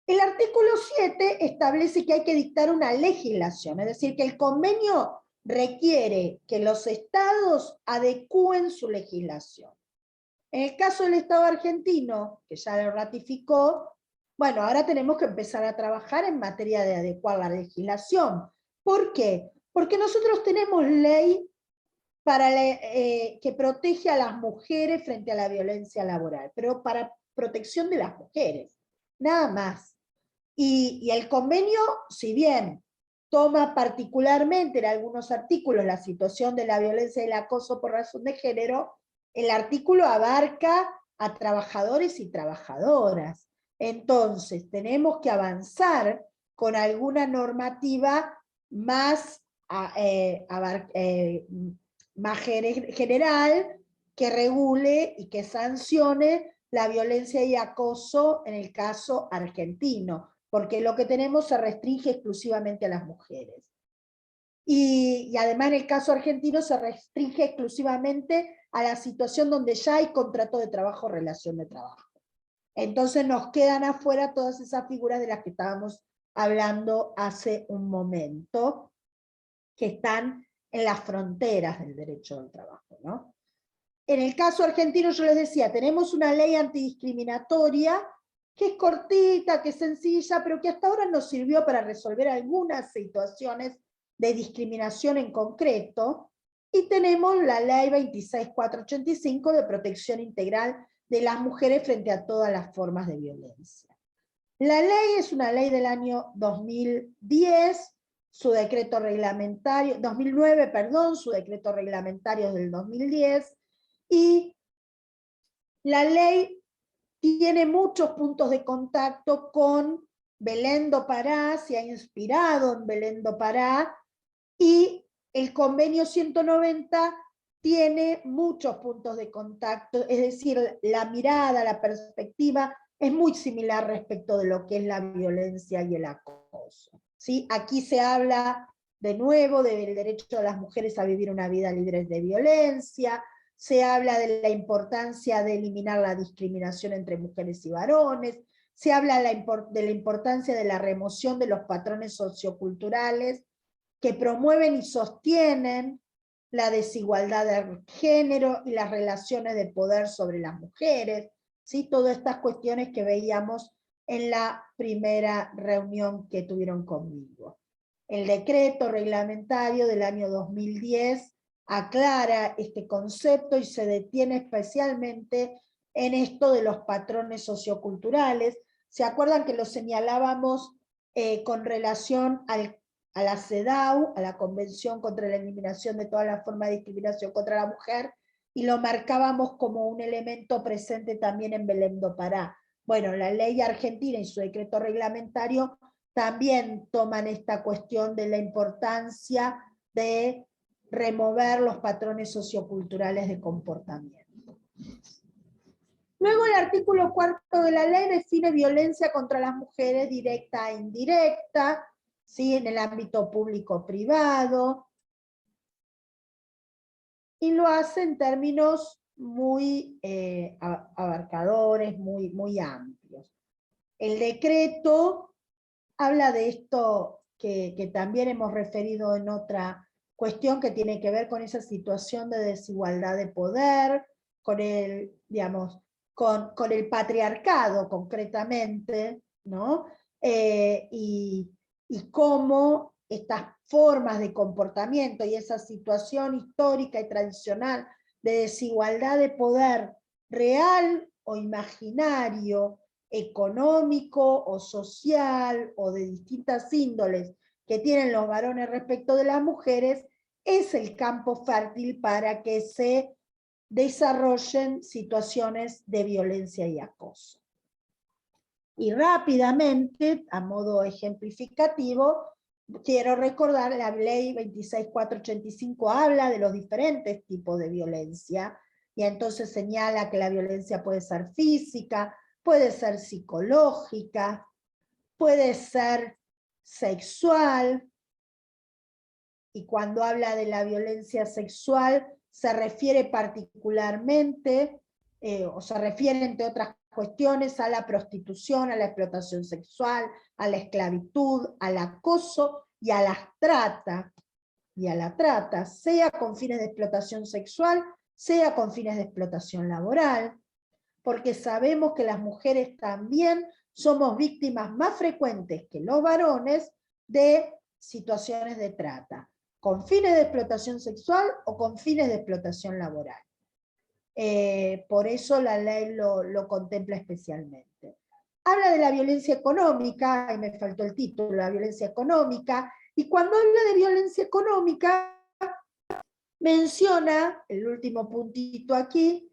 El artículo 7 establece que hay que dictar una legislación, es decir, que el convenio requiere que los estados adecúen su legislación. En el caso del Estado argentino, que ya lo ratificó, bueno, ahora tenemos que empezar a trabajar en materia de adecuar la legislación. ¿Por qué? Porque nosotros tenemos ley que protege a las mujeres frente a la violencia laboral, pero para protección de las mujeres, nada más. Y el convenio, si bien toma particularmente en algunos artículos la situación de la violencia y el acoso por razón de género, el artículo abarca a trabajadores y trabajadoras. Entonces, tenemos que avanzar con alguna normativa más, más general que regule y que sancione la violencia y acoso en el caso argentino, porque lo que tenemos se restringe exclusivamente a las mujeres. Y además en el caso argentino se restringe exclusivamente a la situación donde ya hay contrato de trabajo o relación de trabajo. Entonces nos quedan afuera todas esas figuras de las que estábamos hablando hace un momento, que están en las fronteras del derecho del trabajo, ¿no? En el caso argentino, yo les decía, tenemos una ley antidiscriminatoria que es cortita, que es sencilla, pero que hasta ahora nos sirvió para resolver algunas situaciones de discriminación en concreto, y tenemos la ley 26485 de protección integral de las mujeres frente a todas las formas de violencia. La ley es una ley del año 2010, su decreto reglamentario, 2009, perdón, su decreto reglamentario es del 2010, y la ley tiene muchos puntos de contacto con Belén do Pará, se ha inspirado en Belén do Pará, y el convenio 190 tiene muchos puntos de contacto, es decir, la mirada, la perspectiva es muy similar respecto de lo que es la violencia y el acoso. ¿Sí? Aquí se habla de nuevo del derecho de las mujeres a vivir una vida libre de violencia, se habla de la importancia de eliminar la discriminación entre mujeres y varones, se habla de la importancia de la remoción de los patrones socioculturales que promueven y sostienen la desigualdad de género y las relaciones de poder sobre las mujeres, ¿sí? Todas estas cuestiones que veíamos en la primera reunión que tuvieron conmigo. El decreto reglamentario del año 2010 aclara este concepto y se detiene especialmente en esto de los patrones socioculturales. ¿Se acuerdan que lo señalábamos con relación a la CEDAW, a la Convención contra la Eliminación de todas las formas de discriminación contra la mujer, y lo marcábamos como un elemento presente también en Belén do Pará? Bueno, la ley argentina y su decreto reglamentario también toman esta cuestión de la importancia de remover los patrones socioculturales de comportamiento. Luego el artículo 4 de la ley define violencia contra las mujeres directa e indirecta, ¿sí? En el ámbito público-privado, y lo hace en términos muy abarcadores, muy amplios. El decreto habla de esto que también hemos referido en otra cuestión que tiene que ver con esa situación de desigualdad de poder, con el, digamos, con el patriarcado concretamente, ¿no? Y cómo estas formas de comportamiento y esa situación histórica y tradicional de desigualdad de poder real o imaginario, económico o social o de distintas índoles que tienen los varones respecto de las mujeres es el campo fértil para que se desarrollen situaciones de violencia y acoso. Y rápidamente, a modo ejemplificativo, quiero recordar la ley 26485 habla de los diferentes tipos de violencia, y entonces señala que la violencia puede ser física, puede ser psicológica, puede ser sexual, y cuando habla de la violencia sexual se refiere particularmente, o se refiere entre otras cuestiones a la prostitución, a la explotación sexual, a la esclavitud, al acoso y a la trata, sea con fines de explotación sexual, sea con fines de explotación laboral, porque sabemos que las mujeres también somos víctimas más frecuentes que los varones de situaciones de trata, con fines de explotación sexual o con fines de explotación laboral. Por eso la ley lo contempla especialmente. Habla de la violencia económica, y me faltó el título, la violencia económica, y cuando habla de violencia económica, menciona, el último puntito aquí,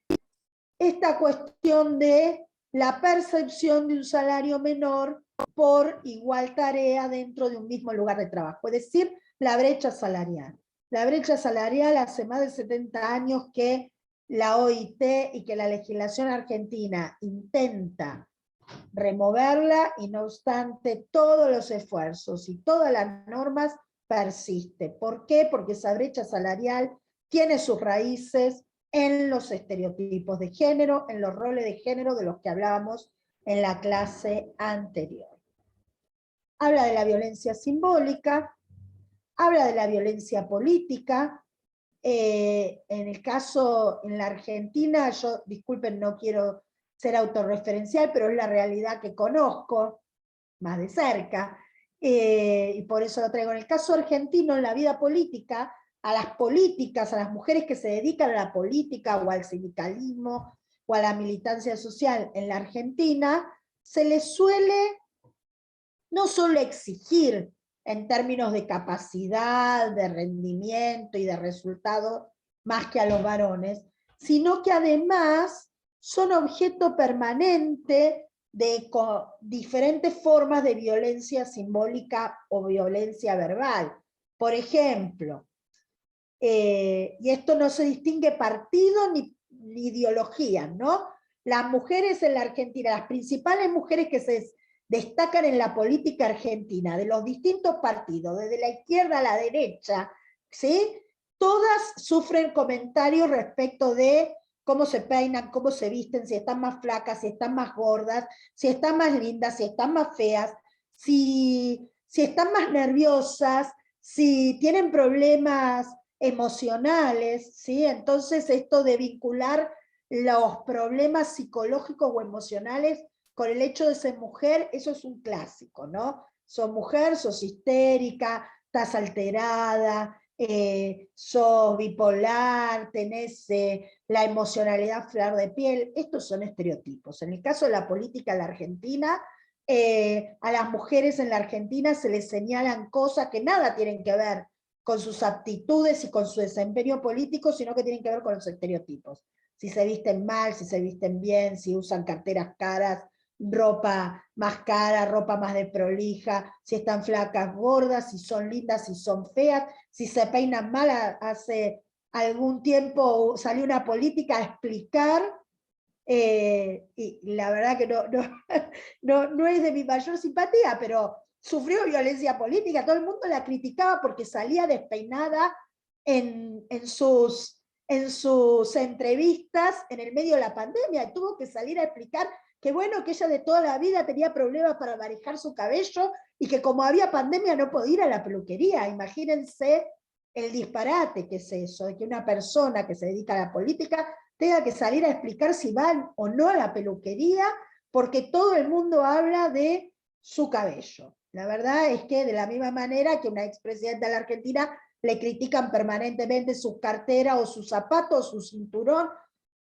esta cuestión de la percepción de un salario menor por igual tarea dentro de un mismo lugar de trabajo, es decir, la brecha salarial. La brecha salarial hace más de 70 años que la OIT y que la legislación argentina intenta removerla, y no obstante todos los esfuerzos y todas las normas persiste. ¿Por qué? Porque esa brecha salarial tiene sus raíces en los estereotipos de género, en los roles de género de los que hablábamos en la clase anterior. Habla de la violencia simbólica, habla de la violencia política. En el caso, en la Argentina, yo, disculpen, no quiero ser autorreferencial, pero es la realidad que conozco más de cerca, y por eso lo traigo. En el caso argentino, en la vida política, a las políticas, a las mujeres que se dedican a la política o al sindicalismo o a la militancia social en la Argentina, se les suele no solo exigir en términos de capacidad, de rendimiento y de resultado más que a los varones, sino que además son objeto permanente de diferentes formas de violencia simbólica o violencia verbal. Por ejemplo, y esto no se distingue partido ni ideología, ¿no? Las mujeres en la Argentina, las principales mujeres que se destacan en la política argentina, de los distintos partidos, desde la izquierda a la derecha, ¿sí? Todas sufren comentarios respecto de cómo se peinan, cómo se visten, si están más flacas, si están más gordas, si están más lindas, si están más feas, si están más nerviosas, si tienen problemas emocionales, ¿sí? Entonces esto de vincular los problemas psicológicos o emocionales con el hecho de ser mujer, eso es un clásico, ¿no? Sos mujer, sos histérica, estás alterada, sos bipolar, tenés la emocionalidad flor de piel. Estos son estereotipos. En el caso de la política en la Argentina, a las mujeres en la Argentina se les señalan cosas que nada tienen que ver con sus aptitudes y con su desempeño político, sino que tienen que ver con los estereotipos. Si se visten mal, si se visten bien, si usan carteras caras, ropa más cara, ropa más desprolija, si están flacas, gordas, si son lindas, si son feas, si se peinan mal. Hace algún tiempo salió una política a explicar, y la verdad que no es de mi mayor simpatía, pero sufrió violencia política, todo el mundo la criticaba porque salía despeinada en sus entrevistas en el medio de la pandemia, y tuvo que salir a explicar que bueno, que ella de toda la vida tenía problemas para manejar su cabello, y que como había pandemia no podía ir a la peluquería. Imagínense el disparate que es eso, de que una persona que se dedica a la política tenga que salir a explicar si van o no a la peluquería, porque todo el mundo habla de su cabello. La verdad es que de la misma manera que una expresidenta de la Argentina le critican permanentemente su cartera o sus zapatos, su cinturón,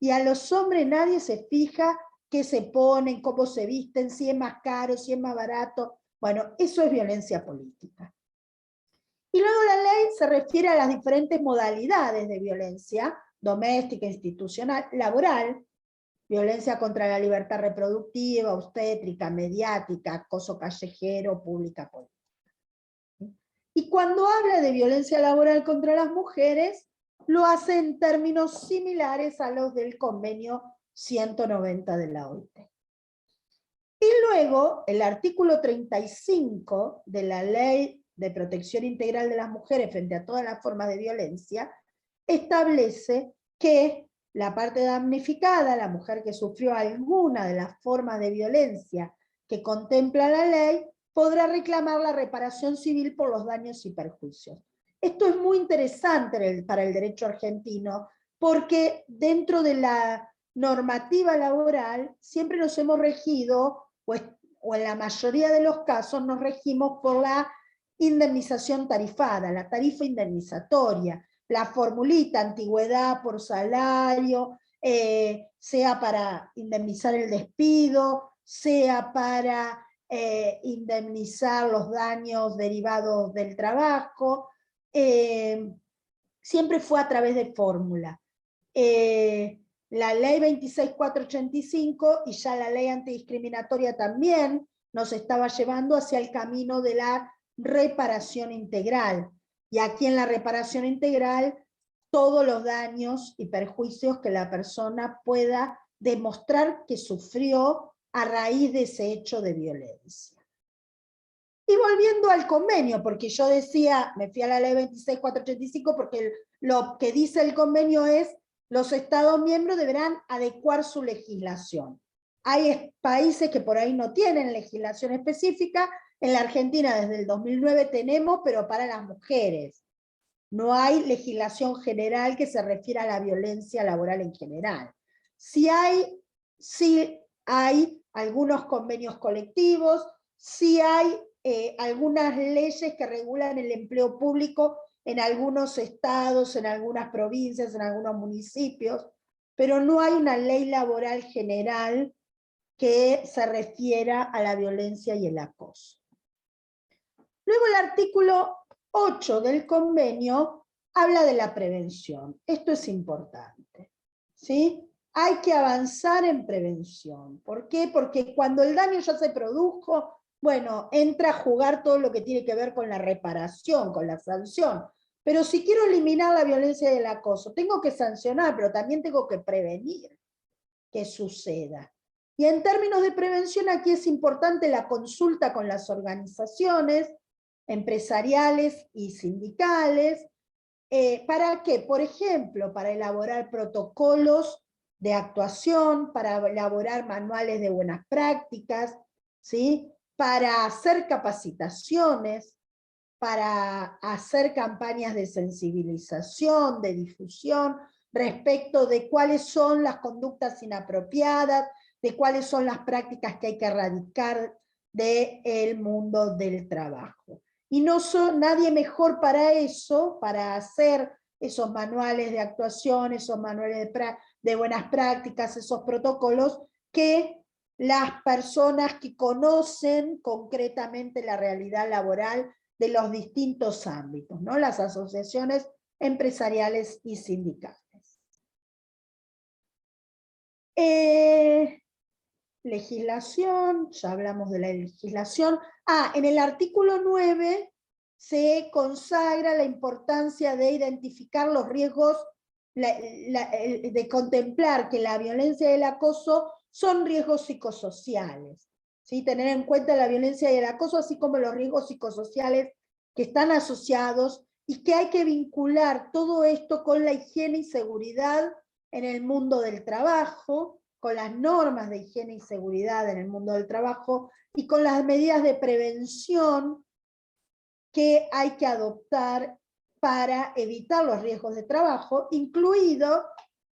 y a los hombres nadie se fija qué se ponen, cómo se visten, si es más caro, si es más barato. Bueno, eso es violencia política. Y luego la ley se refiere a las diferentes modalidades de violencia doméstica, institucional, laboral, violencia contra la libertad reproductiva, obstétrica, mediática, acoso callejero, pública, política. Y cuando habla de violencia laboral contra las mujeres, lo hace en términos similares a los del convenio 190 de la OIT. Y luego, el artículo 35 de la Ley de Protección Integral de las Mujeres frente a todas las formas de violencia, establece que la parte damnificada, la mujer que sufrió alguna de las formas de violencia que contempla la ley, podrá reclamar la reparación civil por los daños y perjuicios. Esto es muy interesante para el derecho argentino, porque dentro de la normativa laboral siempre nos hemos regido, o en la mayoría de los casos nos regimos por la indemnización tarifada, la tarifa indemnizatoria, la formulita, antigüedad por salario, sea para indemnizar el despido, sea para indemnizar los daños derivados del trabajo, siempre fue a través de fórmula. La ley 26.485 y ya la ley antidiscriminatoria también nos estaba llevando hacia el camino de la reparación integral. Y aquí en la reparación integral, todos los daños y perjuicios que la persona pueda demostrar que sufrió a raíz de ese hecho de violencia. Y volviendo al convenio, porque yo decía, me fui a la ley 26.485 porque lo que dice el convenio es los Estados miembros deberán adecuar su legislación. Hay países que por ahí no tienen legislación específica. En la Argentina desde el 2009 tenemos, pero para las mujeres. No hay legislación general que se refiera a la violencia laboral en general. Sí hay algunos convenios colectivos, sí hay algunas leyes que regulan el empleo público en algunos estados, en algunas provincias, en algunos municipios, pero no hay una ley laboral general que se refiera a la violencia y el acoso. Luego el artículo 8 del convenio habla de la prevención. Esto es importante, ¿sí? Hay que avanzar en prevención. ¿Por qué? Porque cuando el daño ya se produjo, bueno, entra a jugar todo lo que tiene que ver con la reparación, con la sanción. Pero si quiero eliminar la violencia y el acoso, tengo que sancionar, pero también tengo que prevenir que suceda. Y en términos de prevención, aquí es importante la consulta con las organizaciones empresariales y sindicales. ¿Para qué? Por ejemplo, para elaborar protocolos de actuación, para elaborar manuales de buenas prácticas, ¿sí? Para hacer capacitaciones, para hacer campañas de sensibilización, de difusión, respecto de cuáles son las conductas inapropiadas, de cuáles son las prácticas que hay que erradicar del mundo del trabajo. Y no son nadie mejor para eso, para hacer esos manuales de actuación, esos manuales de buenas prácticas, esos protocolos, que las personas que conocen concretamente la realidad laboral de los distintos ámbitos, ¿no? Las asociaciones empresariales y sindicales. Legislación, ya hablamos de la legislación. En el artículo 9 se consagra la importancia de identificar los riesgos, de contemplar que la violencia y el acoso son riesgos psicosociales. ¿Sí? Tener en cuenta la violencia y el acoso, así como los riesgos psicosociales que están asociados, y que hay que vincular todo esto con la higiene y seguridad en el mundo del trabajo, con las normas de higiene y seguridad en el mundo del trabajo, y con las medidas de prevención que hay que adoptar para evitar los riesgos de trabajo, incluidos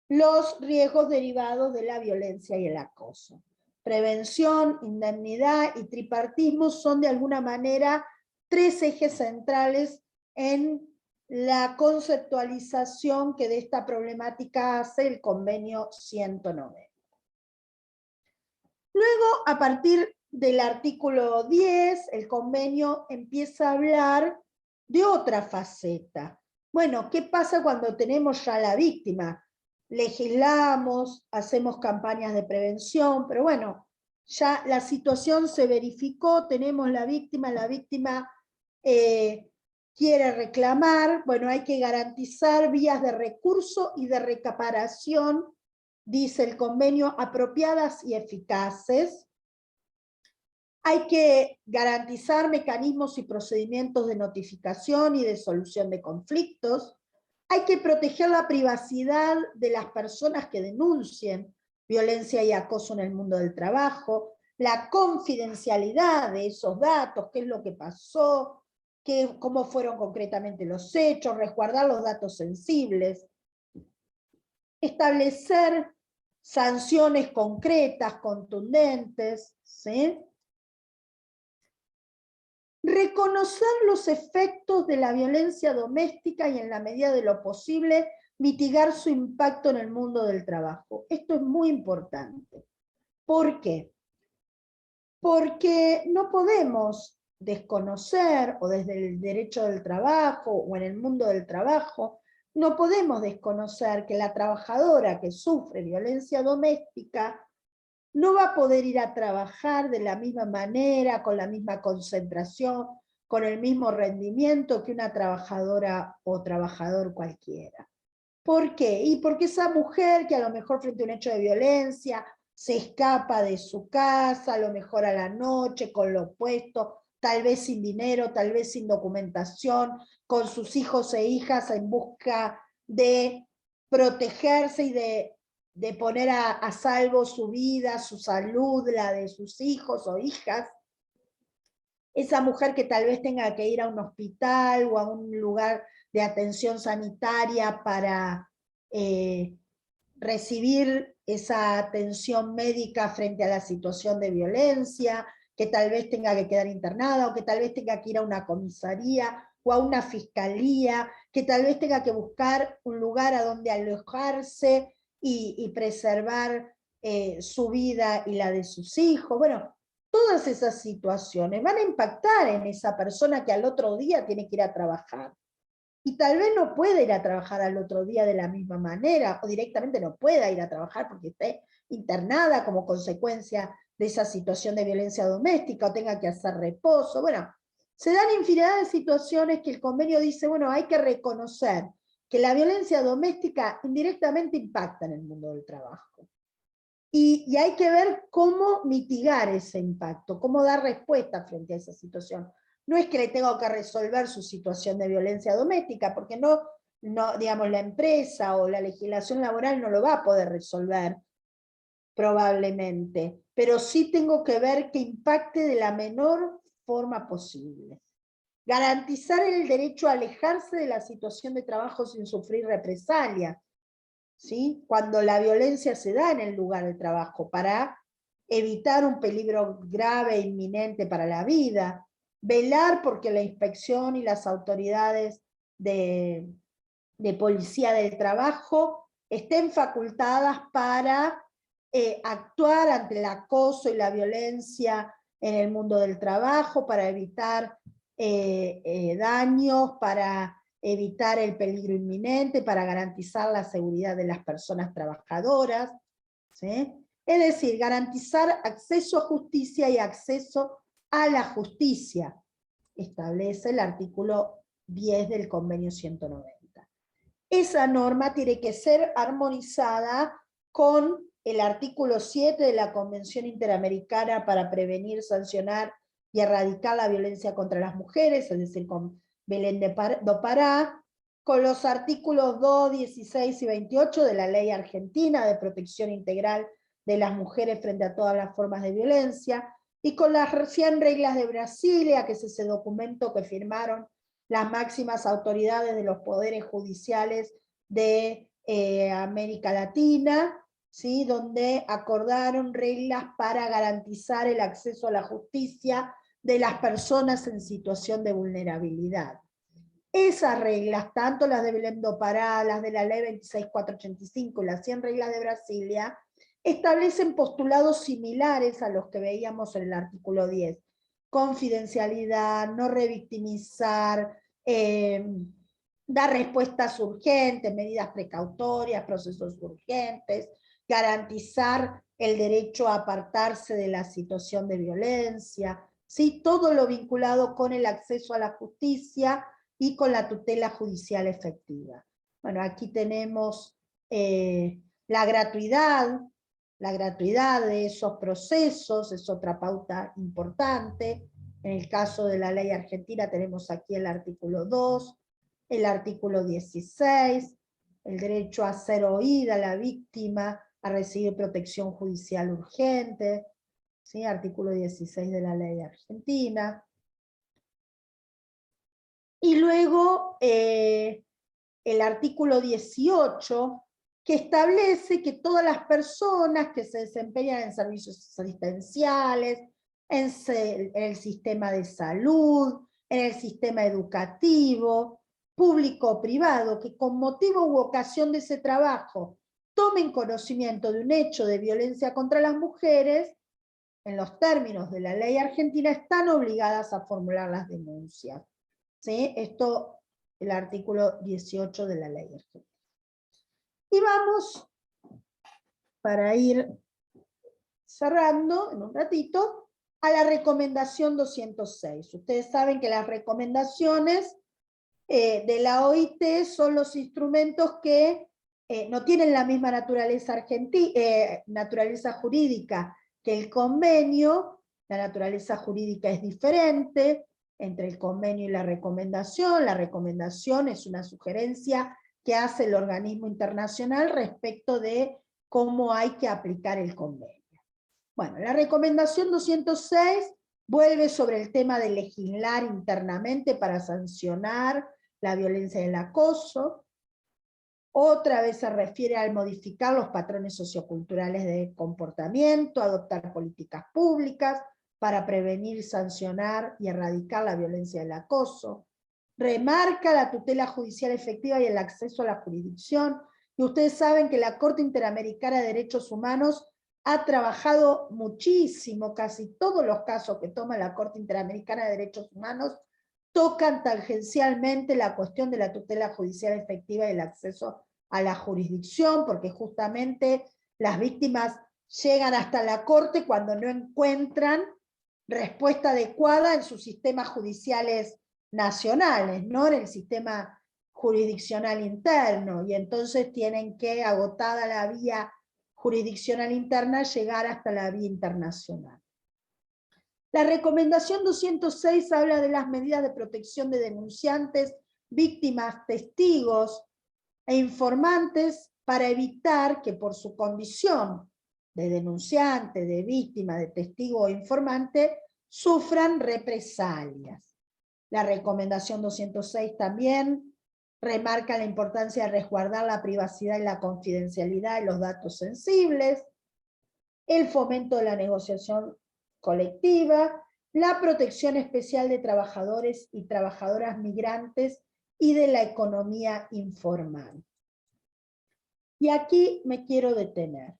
los riesgos derivados de la violencia y el acoso. Prevención, indemnidad y tripartismo son de alguna manera tres ejes centrales en la conceptualización que de esta problemática hace el convenio 190. Luego, a partir del artículo 10, el convenio empieza a hablar de otra faceta. Bueno, ¿qué pasa cuando tenemos ya la víctima? Legislamos, hacemos campañas de prevención, pero bueno, ya la situación se verificó, tenemos la víctima quiere reclamar, bueno, hay que garantizar vías de recurso y de recaparación, dice el convenio, apropiadas y eficaces. Hay que garantizar mecanismos y procedimientos de notificación y de solución de conflictos. Hay que proteger la privacidad de las personas que denuncien violencia y acoso en el mundo del trabajo, la confidencialidad de esos datos, qué es lo que pasó, cómo fueron concretamente los hechos, resguardar los datos sensibles, establecer sanciones concretas, contundentes, ¿sí? Reconocer los efectos de la violencia doméstica y en la medida de lo posible mitigar su impacto en el mundo del trabajo. Esto es muy importante. ¿Por qué? Porque no podemos desconocer, o desde el derecho del trabajo o en el mundo del trabajo, no podemos desconocer que la trabajadora que sufre violencia doméstica no va a poder ir a trabajar de la misma manera, con la misma concentración, con el mismo rendimiento que una trabajadora o trabajador cualquiera. ¿Por qué? Y porque esa mujer que a lo mejor frente a un hecho de violencia se escapa de su casa, a lo mejor a la noche, con lo opuesto, tal vez sin dinero, tal vez sin documentación, con sus hijos e hijas en busca de protegerse y de poner a salvo su vida, su salud, la de sus hijos o hijas. Esa mujer que tal vez tenga que ir a un hospital o a un lugar de atención sanitaria para recibir esa atención médica frente a la situación de violencia, que tal vez tenga que quedar internada o que tal vez tenga que ir a una comisaría o a una fiscalía, que tal vez tenga que buscar un lugar a donde alojarse y preservar su vida y la de sus hijos. Bueno, todas esas situaciones van a impactar en esa persona que al otro día tiene que ir a trabajar. Y tal vez no pueda ir a trabajar al otro día de la misma manera, o directamente no pueda ir a trabajar porque esté internada como consecuencia de esa situación de violencia doméstica, o tenga que hacer reposo. Bueno, se dan infinidad de situaciones que el convenio dice, bueno, hay que reconocer que la violencia doméstica indirectamente impacta en el mundo del trabajo. Y hay que ver cómo mitigar ese impacto, cómo dar respuesta frente a esa situación. No es que le tengo que resolver su situación de violencia doméstica, porque no, digamos, la empresa o la legislación laboral no lo va a poder resolver, probablemente, pero sí tengo que ver que impacte de la menor forma posible. Garantizar el derecho a alejarse de la situación de trabajo sin sufrir represalias, ¿sí? Cuando la violencia se da en el lugar de trabajo, para evitar un peligro grave e inminente para la vida, velar porque la inspección y las autoridades de policía del trabajo estén facultadas para actuar ante el acoso y la violencia en el mundo del trabajo, para evitar daños, para evitar el peligro inminente, para garantizar la seguridad de las personas trabajadoras, ¿sí? Es decir, garantizar acceso a justicia y acceso a la justicia, establece el artículo 10 del convenio 190. Esa norma tiene que ser armonizada con el artículo 7 de la Convención Interamericana para prevenir, sancionar y erradicar la violencia contra las mujeres, es decir, con Belén do Pará, con los artículos 2, 16 y 28 de la Ley Argentina de Protección Integral de las Mujeres frente a todas las formas de violencia, y con las 100 reglas de Brasilia, que es ese documento que firmaron las máximas autoridades de los poderes judiciales de América Latina, ¿sí? Donde acordaron reglas para garantizar el acceso a la justicia de las personas en situación de vulnerabilidad. Esas reglas, tanto las de Belén do Pará, las de la ley 26485 y las 100 reglas de Brasilia, establecen postulados similares a los que veíamos en el artículo 10. Confidencialidad, no revictimizar, dar respuestas urgentes, medidas precautorias, procesos urgentes, garantizar el derecho a apartarse de la situación de violencia, ¿sí? Todo lo vinculado con el acceso a la justicia y con la tutela judicial efectiva. Bueno, aquí tenemos la gratuidad de esos procesos, es otra pauta importante. En el caso de la ley argentina tenemos aquí el artículo 2, el artículo 16, el derecho a ser oída la víctima, a recibir protección judicial urgente, ¿sí? Artículo 16 de la ley argentina. Y luego el artículo 18, que establece que todas las personas que se desempeñan en servicios asistenciales, en el sistema de salud, en el sistema educativo, público o privado, que con motivo u ocasión de ese trabajo tomen conocimiento de un hecho de violencia contra las mujeres, en los términos de la ley argentina, están obligadas a formular las denuncias. ¿Sí? Esto, el artículo 18 de la ley argentina. Y vamos, para ir cerrando en un ratito, a la recomendación 206. Ustedes saben que las recomendaciones de la OIT son los instrumentos que no tienen la misma naturaleza jurídica que el convenio. La naturaleza jurídica es diferente entre el convenio y la recomendación. La recomendación es una sugerencia que hace el organismo internacional respecto de cómo hay que aplicar el convenio. Bueno, la recomendación 206 vuelve sobre el tema de legislar internamente para sancionar la violencia y el acoso. Otra vez se refiere al modificar los patrones socioculturales de comportamiento, adoptar políticas públicas para prevenir, sancionar y erradicar la violencia y el acoso. Remarca la tutela judicial efectiva y el acceso a la jurisdicción. Y ustedes saben que la Corte Interamericana de Derechos Humanos ha trabajado muchísimo, casi todos los casos que toma la Corte Interamericana de Derechos Humanos tocan tangencialmente la cuestión de la tutela judicial efectiva y el acceso a la jurisdicción, porque justamente las víctimas llegan hasta la Corte cuando no encuentran respuesta adecuada en sus sistemas judiciales nacionales, ¿no? En el sistema jurisdiccional interno, y entonces tienen que, agotada la vía jurisdiccional interna, llegar hasta la vía internacional. La recomendación 206 habla de las medidas de protección de denunciantes, víctimas, testigos e informantes para evitar que por su condición de denunciante, de víctima, de testigo o informante, sufran represalias. La recomendación 206 también remarca la importancia de resguardar la privacidad y la confidencialidad de los datos sensibles, el fomento de la negociación colectiva, la protección especial de trabajadores y trabajadoras migrantes y de la economía informal. Y aquí me quiero detener.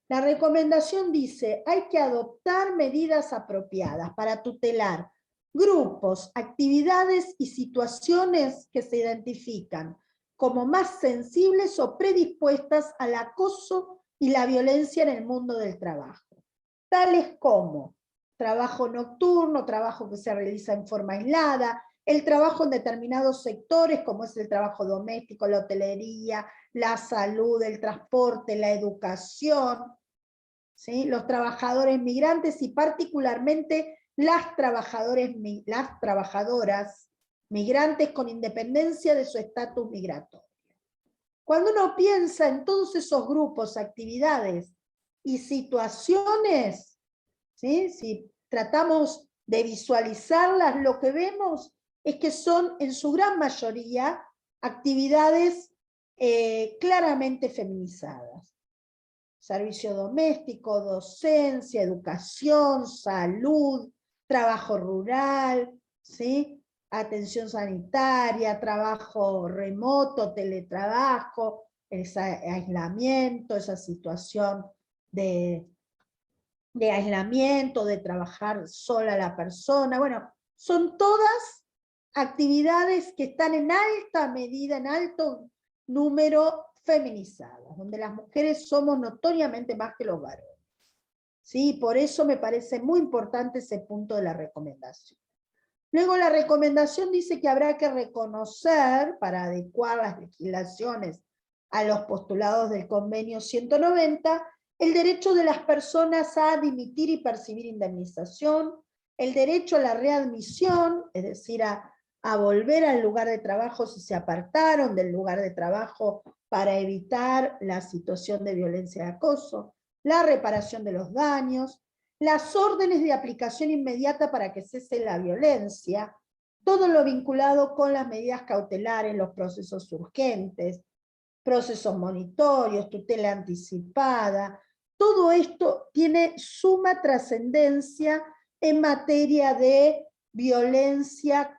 La recomendación dice, hay que adoptar medidas apropiadas para tutelar grupos, actividades y situaciones que se identifican como más sensibles o predispuestas al acoso y la violencia en el mundo del trabajo, tales como trabajo nocturno, trabajo que se realiza en forma aislada, el trabajo en determinados sectores como es el trabajo doméstico, la hotelería, la salud, el transporte, la educación, ¿sí? Los trabajadores migrantes y particularmente las trabajadoras migrantes con independencia de su estatus migratorio. Cuando uno piensa en todos esos grupos, actividades y situaciones, ¿sí? Si tratamos de visualizarlas, lo que vemos es que son en su gran mayoría actividades claramente feminizadas. Servicio doméstico, docencia, educación, salud, trabajo rural, ¿sí? Atención sanitaria, trabajo remoto, teletrabajo, ese aislamiento, esa situación de aislamiento, de trabajar sola la persona. Bueno, son todas actividades que están en alta medida, en alto número, feminizadas, donde las mujeres somos notoriamente más que los varones. ¿Sí? Por eso me parece muy importante ese punto de la recomendación. Luego la recomendación dice que habrá que reconocer, para adecuar las legislaciones a los postulados del convenio 190, el derecho de las personas a dimitir y percibir indemnización, el derecho a la readmisión, es decir, a volver al lugar de trabajo si se apartaron del lugar de trabajo para evitar la situación de violencia y acoso, la reparación de los daños, las órdenes de aplicación inmediata para que cese la violencia, todo lo vinculado con las medidas cautelares, los procesos urgentes, procesos monitorios, tutela anticipada, todo esto tiene suma trascendencia en materia de violencia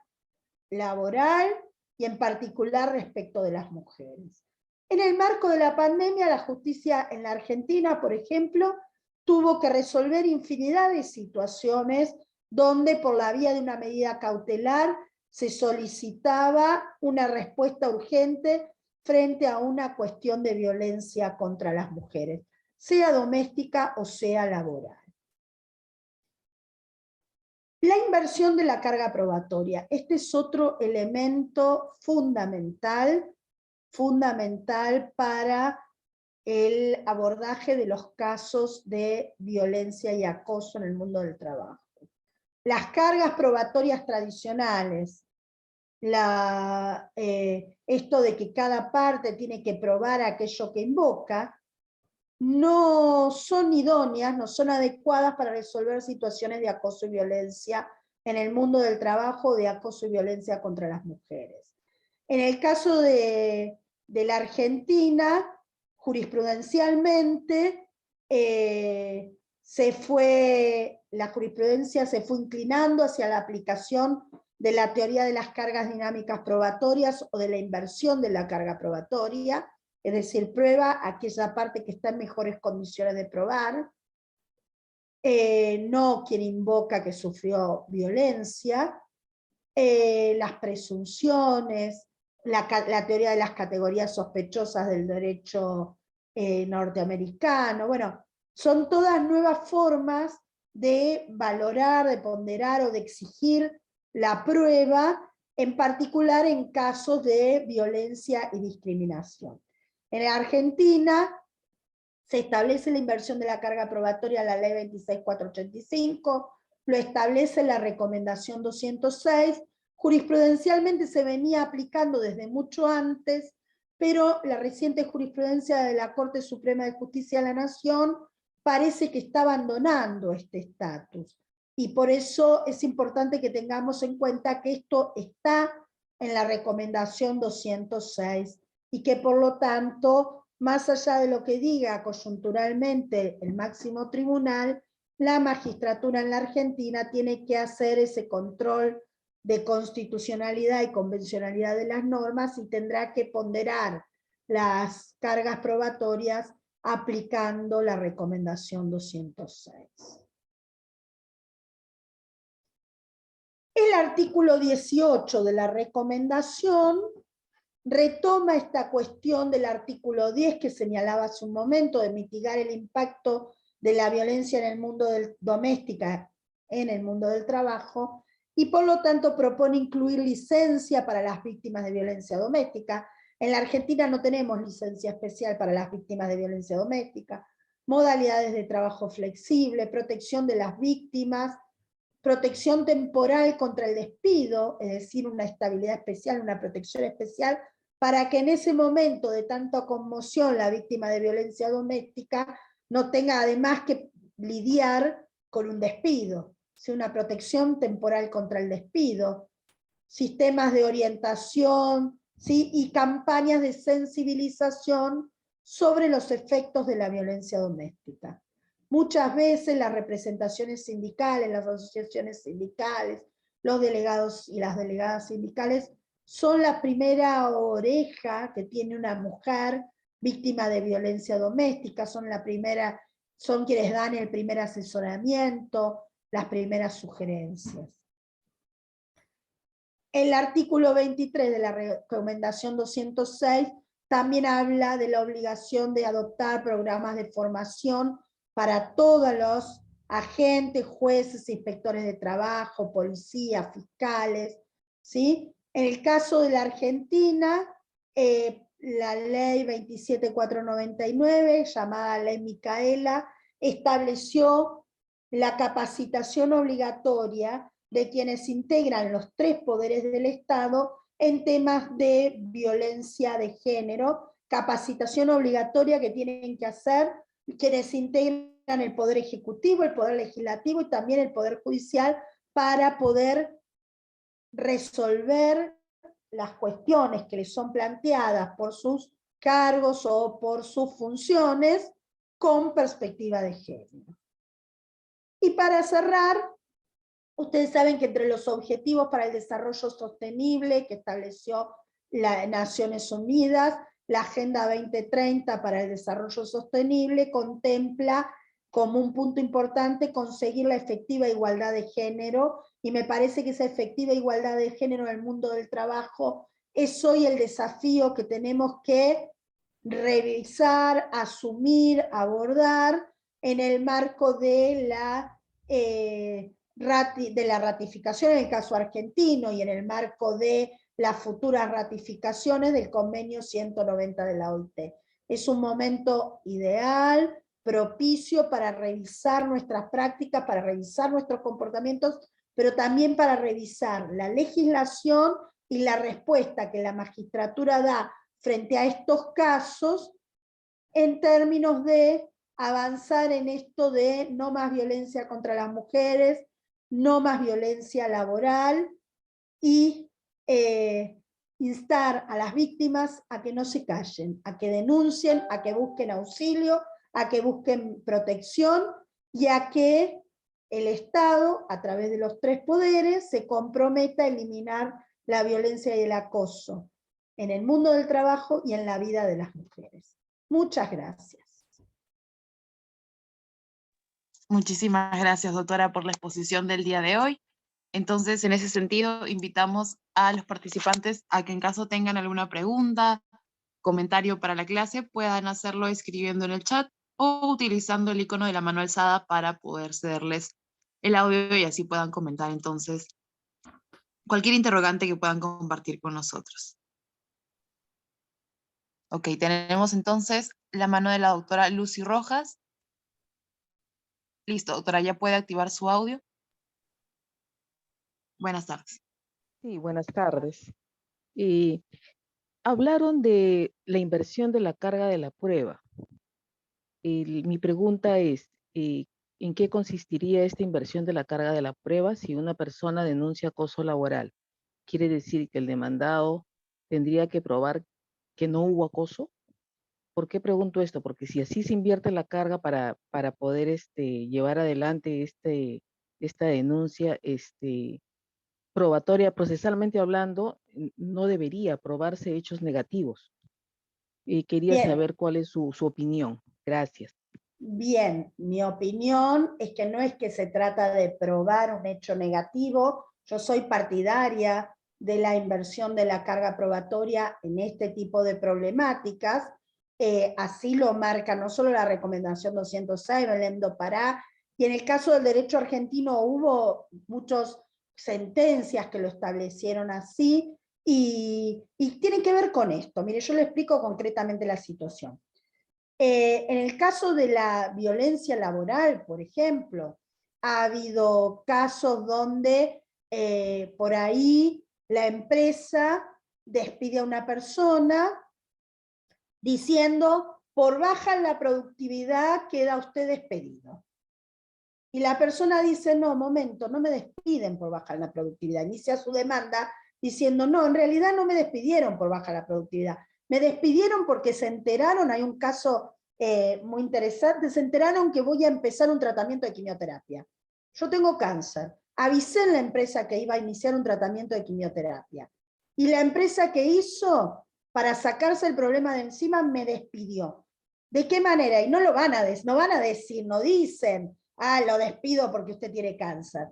laboral y en particular respecto de las mujeres. En el marco de la pandemia, la justicia en la Argentina, por ejemplo, tuvo que resolver infinidad de situaciones donde por la vía de una medida cautelar se solicitaba una respuesta urgente frente a una cuestión de violencia contra las mujeres, sea doméstica o sea laboral. La inversión de la carga probatoria. Este es otro elemento fundamental para el abordaje de los casos de violencia y acoso en el mundo del trabajo. Las cargas probatorias tradicionales, esto de que cada parte tiene que probar aquello que invoca, no son idóneas, no son adecuadas para resolver situaciones de acoso y violencia en el mundo del trabajo, de acoso y violencia contra las mujeres. En el caso de la Argentina, jurisprudencialmente, la jurisprudencia se fue inclinando hacia la aplicación de la teoría de las cargas dinámicas probatorias o de la inversión de la carga probatoria, es decir, prueba aquella parte que está en mejores condiciones de probar, no quien invoca que sufrió violencia, las presunciones, la teoría de las categorías sospechosas del derecho norteamericano. Bueno, son todas nuevas formas de valorar, de ponderar o de exigir la prueba, en particular en casos de violencia y discriminación. En la Argentina se establece la inversión de la carga probatoria en la ley 26.485, lo establece la recomendación 206, jurisprudencialmente se venía aplicando desde mucho antes, pero la reciente jurisprudencia de la Corte Suprema de Justicia de la Nación parece que está abandonando este estatus. Y por eso es importante que tengamos en cuenta que esto está en la recomendación 206 y que por lo tanto, más allá de lo que diga coyunturalmente el máximo tribunal, la magistratura en la Argentina tiene que hacer ese control de constitucionalidad y convencionalidad de las normas y tendrá que ponderar las cargas probatorias aplicando la recomendación 206. El artículo 18 de la recomendación retoma esta cuestión del artículo 10 que señalaba hace un momento de mitigar el impacto de la violencia en el mundo doméstica en el mundo del trabajo, y por lo tanto propone incluir licencia para las víctimas de violencia doméstica. En la Argentina no tenemos licencia especial para las víctimas de violencia doméstica, modalidades de trabajo flexible, protección de las víctimas, protección temporal contra el despido, es decir, una estabilidad especial, una protección especial, para que en ese momento de tanta conmoción la víctima de violencia doméstica no tenga además que lidiar con un despido, ¿sí? Una protección temporal contra el despido, sistemas de orientación, ¿sí? Y campañas de sensibilización sobre los efectos de la violencia doméstica. Muchas veces las representaciones sindicales, las asociaciones sindicales, los delegados y las delegadas sindicales son la primera oreja que tiene una mujer víctima de violencia doméstica, son quienes dan el primer asesoramiento, las primeras sugerencias. El artículo 23 de la recomendación 206 también habla de la obligación de adoptar programas de formación para todos los agentes, jueces, inspectores de trabajo, policías, fiscales, ¿sí? En el caso de la Argentina, la ley 27499, llamada Ley Micaela, estableció la capacitación obligatoria de quienes integran los 3 poderes del Estado en temas de violencia de género, capacitación obligatoria que tienen que hacer quienes integran el Poder Ejecutivo, el Poder Legislativo y también el Poder Judicial para poder resolver las cuestiones que les son planteadas por sus cargos o por sus funciones con perspectiva de género. Y para cerrar, ustedes saben que entre los objetivos para el desarrollo sostenible que estableció las Naciones Unidas, la Agenda 2030 para el Desarrollo Sostenible contempla como un punto importante conseguir la efectiva igualdad de género, y me parece que esa efectiva igualdad de género en el mundo del trabajo es hoy el desafío que tenemos que revisar, asumir, abordar en el marco de la ratificación en el caso argentino y en el marco de las futuras ratificaciones del convenio 190 de la OIT. Es un momento ideal, propicio para revisar nuestras prácticas, para revisar nuestros comportamientos, pero también para revisar la legislación y la respuesta que la magistratura da frente a estos casos en términos de avanzar en esto de no más violencia contra las mujeres, no más violencia laboral y instar a las víctimas a que no se callen, a que denuncien, a que busquen auxilio, a que busquen protección y a que el Estado, a través de los 3 poderes, se comprometa a eliminar la violencia y el acoso en el mundo del trabajo y en la vida de las mujeres. Muchas gracias. Muchísimas gracias, doctora, por la exposición del día de hoy. Entonces, en ese sentido, invitamos a los participantes a que en caso tengan alguna pregunta, comentario para la clase, puedan hacerlo escribiendo en el chat o utilizando el icono de la mano alzada para poder cederles el audio y así puedan comentar entonces cualquier interrogante que puedan compartir con nosotros. Ok, tenemos entonces la mano de la doctora Lucy Rojas. Listo, doctora, ¿ya puede activar su audio? Buenas tardes. Sí, buenas tardes. Hablaron de la inversión de la carga de la prueba. Mi pregunta es, ¿en qué consistiría esta inversión de la carga de la prueba si una persona denuncia acoso laboral? ¿Quiere decir que el demandado tendría que probar que no hubo acoso? ¿Por qué pregunto esto? Porque si así se invierte la carga para poder llevar adelante esta denuncia, probatoria, procesalmente hablando, no debería probarse hechos negativos. Y quería Bien. saber cuál es su opinión. Gracias. Bien, mi opinión es que no es que se trata de probar un hecho negativo. Yo soy partidaria de la inversión de la carga probatoria en este tipo de problemáticas. Así lo marca no solo la recomendación 206, Belém do Pará, y en el caso del derecho argentino hubo muchas sentencias que lo establecieron así, y tienen que ver con esto. Mire, yo le explico concretamente la situación. En el caso de la violencia laboral, por ejemplo, ha habido casos donde por ahí la empresa despide a una persona diciendo, por baja en la productividad queda usted despedido. Y la persona dice, no, momento, no me despiden por baja en la productividad. Inicia su demanda diciendo, no, en realidad no me despidieron por baja la productividad. Me despidieron porque se enteraron, hay un caso muy interesante, se enteraron que voy a empezar un tratamiento de quimioterapia. Yo tengo cáncer. Avisé en la empresa que iba a iniciar un tratamiento de quimioterapia. Y la empresa que hizo, para sacarse el problema de encima, me despidió. ¿De qué manera? Y no lo van a decir, no dicen, lo despido porque usted tiene cáncer.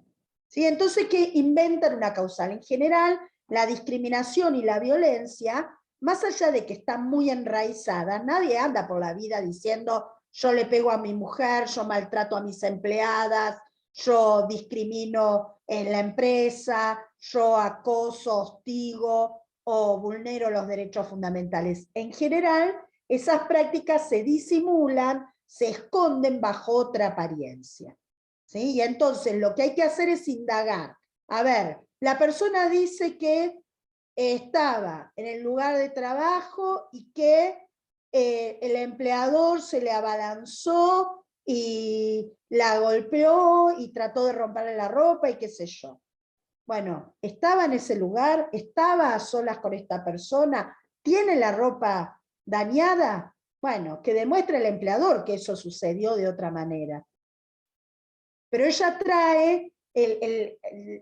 ¿Sí? Entonces, ¿qué inventan una causal? En general, la discriminación y la violencia, más allá de que está muy enraizada, nadie anda por la vida diciendo yo le pego a mi mujer, yo maltrato a mis empleadas, yo discrimino en la empresa, yo acoso, hostigo o vulnero los derechos fundamentales. En general, esas prácticas se disimulan, se esconden bajo otra apariencia. ¿Sí? Y entonces lo que hay que hacer es indagar. A ver, la persona dice que estaba en el lugar de trabajo y que el empleador se le abalanzó y la golpeó y trató de romperle la ropa y qué sé yo. Bueno, ¿estaba en ese lugar? ¿Estaba a solas con esta persona? ¿Tiene la ropa dañada? Bueno, que demuestre el empleador que eso sucedió de otra manera. Pero ella trae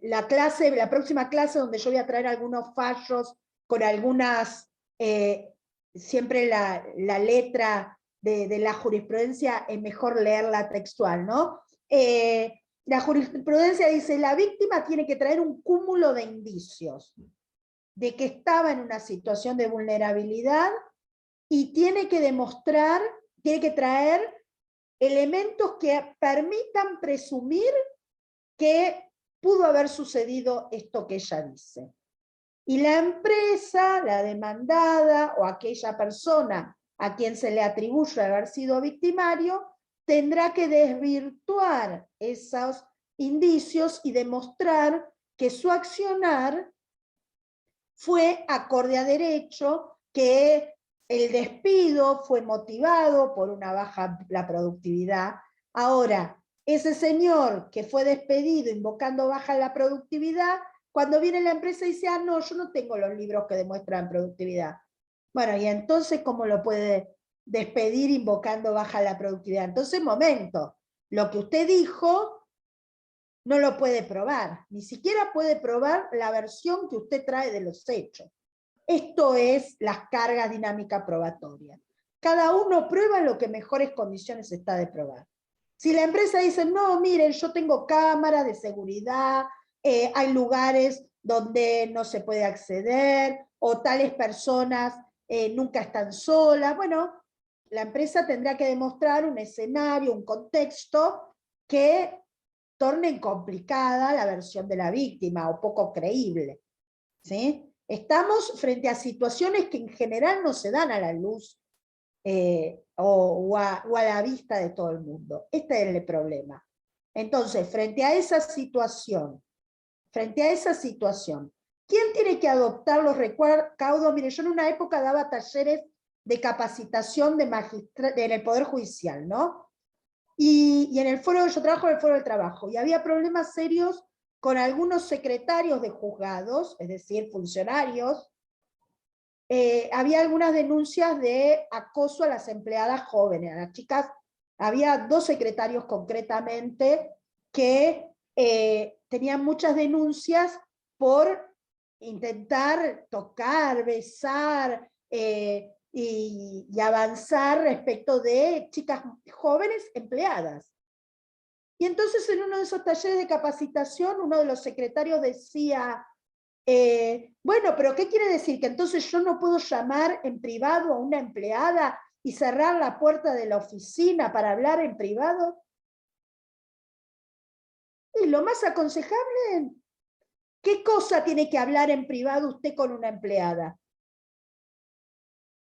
la próxima clase donde yo voy a traer algunos fallos con algunas, siempre la letra de la jurisprudencia es mejor leerla textual, ¿no? La jurisprudencia dice, la víctima tiene que traer un cúmulo de indicios de que estaba en una situación de vulnerabilidad y tiene que demostrar, tiene que traer elementos que permitan presumir que pudo haber sucedido esto que ella dice. Y la empresa, la demandada o aquella persona a quien se le atribuye haber sido victimario, tendrá que desvirtuar esos indicios y demostrar que su accionar fue acorde a derecho, que el despido fue motivado por una baja la productividad. Ahora, ese señor que fue despedido invocando baja la productividad, cuando viene la empresa y dice, ah, no, yo no tengo los libros que demuestran productividad. Bueno, y entonces, ¿cómo lo puede despedir invocando baja la productividad? Entonces, momento, lo que usted dijo no lo puede probar, ni siquiera puede probar la versión que usted trae de los hechos. Esto es las cargas dinámicas probatorias. Cada uno prueba lo que mejores condiciones está de probar. Si la empresa dice, no, miren, yo tengo cámaras de seguridad, hay lugares donde no se puede acceder, o tales personas nunca están solas, bueno, la empresa tendrá que demostrar un escenario, un contexto que torne complicada la versión de la víctima o poco creíble. ¿Sí? Estamos frente a situaciones que en general no se dan a la luz o a la vista de todo el mundo. Este es el problema. Entonces, frente a esa situación, ¿quién tiene que adoptar los recaudos? Mire, yo en una época daba talleres de capacitación en el Poder Judicial, ¿no? Y en el foro, yo trabajo en el Foro del Trabajo, y había problemas serios con algunos secretarios de juzgados, es decir, funcionarios. Había algunas denuncias de acoso a las empleadas jóvenes, a las chicas. Había 2 secretarios concretamente que tenían muchas denuncias por intentar tocar, besar y avanzar respecto de chicas jóvenes empleadas. Y entonces en uno de esos talleres de capacitación, uno de los secretarios decía, bueno, pero ¿qué quiere decir? ¿Que entonces yo no puedo llamar en privado a una empleada y cerrar la puerta de la oficina para hablar en privado? Y lo más aconsejable, ¿qué cosa tiene que hablar en privado usted con una empleada?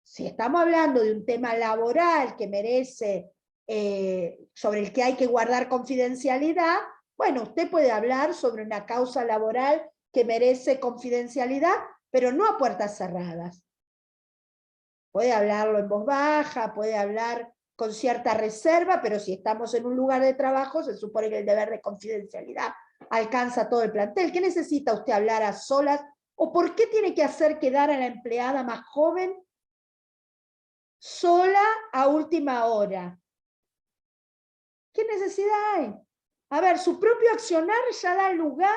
Si estamos hablando de un tema laboral que merece, sobre el que hay que guardar confidencialidad, bueno, usted puede hablar sobre una causa laboral que merece confidencialidad, pero no a puertas cerradas. Puede hablarlo en voz baja, puede hablar con cierta reserva, pero si estamos en un lugar de trabajo, se supone que el deber de confidencialidad alcanza todo el plantel. ¿Qué necesita usted hablar a solas? ¿O por qué tiene que hacer quedar a la empleada más joven sola a última hora? ¿Qué necesidad hay? A ver, su propio accionar ya da lugar,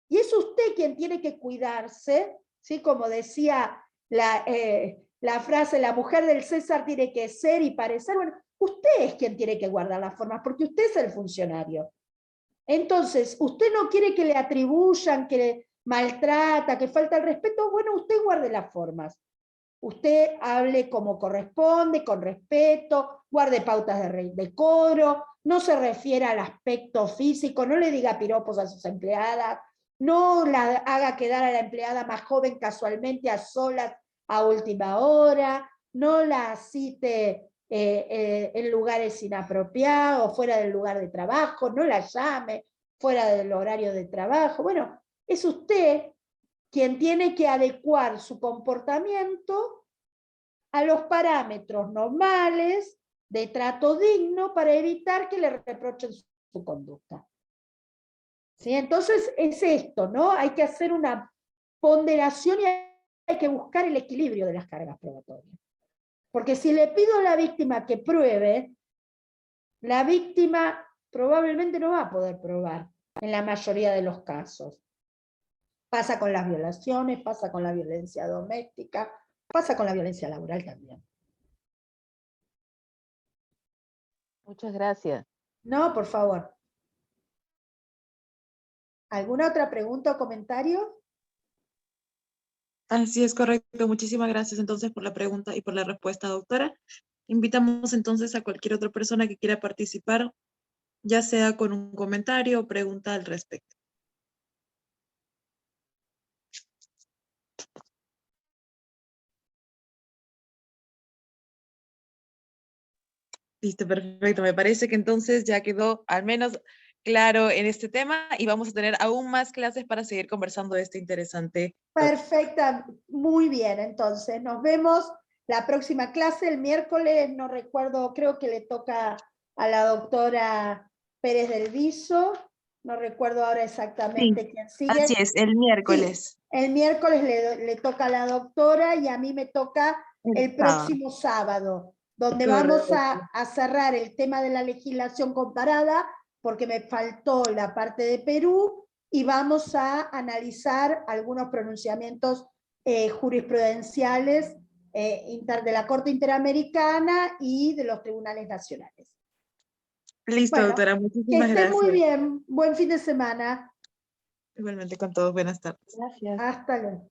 y es usted quien tiene que cuidarse, ¿sí? Como decía la frase, la mujer del César tiene que ser y parecer. Bueno, usted es quien tiene que guardar las formas, porque usted es el funcionario. Entonces, usted no quiere que le atribuyan, que maltrata, que falta el respeto, bueno, usted guarde las formas. Usted hable como corresponde, con respeto, guarde pautas de decoro, no se refiera al aspecto físico, no le diga piropos a sus empleadas, no la haga quedar a la empleada más joven casualmente a solas a última hora, no la cite en lugares inapropiados, fuera del lugar de trabajo, no la llame fuera del horario de trabajo. Bueno, es usted quien tiene que adecuar su comportamiento a los parámetros normales de trato digno para evitar que le reprochen su conducta. ¿Sí? Entonces es esto, ¿no? Hay que hacer una ponderación y hay que buscar el equilibrio de las cargas probatorias. Porque si le pido a la víctima que pruebe, la víctima probablemente no va a poder probar en la mayoría de los casos. Pasa con las violaciones, pasa con la violencia doméstica, pasa con la violencia laboral también. Muchas gracias. No, por favor. ¿Alguna otra pregunta o comentario? Así es correcto. Muchísimas gracias entonces por la pregunta y por la respuesta, doctora. Invitamos entonces a cualquier otra persona que quiera participar, ya sea con un comentario o pregunta al respecto. Listo, perfecto. Me parece que entonces ya quedó al menos claro en este tema y vamos a tener aún más clases para seguir conversando de este interesante. Perfecta, muy bien. Entonces, nos vemos la próxima clase, el miércoles, no recuerdo, creo que le toca a la doctora Pérez del Viso, no recuerdo ahora exactamente quién sigue. Así es, el miércoles. Sí, el miércoles le toca a la doctora y a mí me toca el próximo sábado, donde vamos a cerrar el tema de la legislación comparada, porque me faltó la parte de Perú, y vamos a analizar algunos pronunciamientos jurisprudenciales de la Corte Interamericana y de los tribunales nacionales. Listo, Bueno, doctora, que muchísimas esté gracias. muy bien, buen fin de semana. Igualmente con todos, buenas tardes. Gracias. Hasta luego.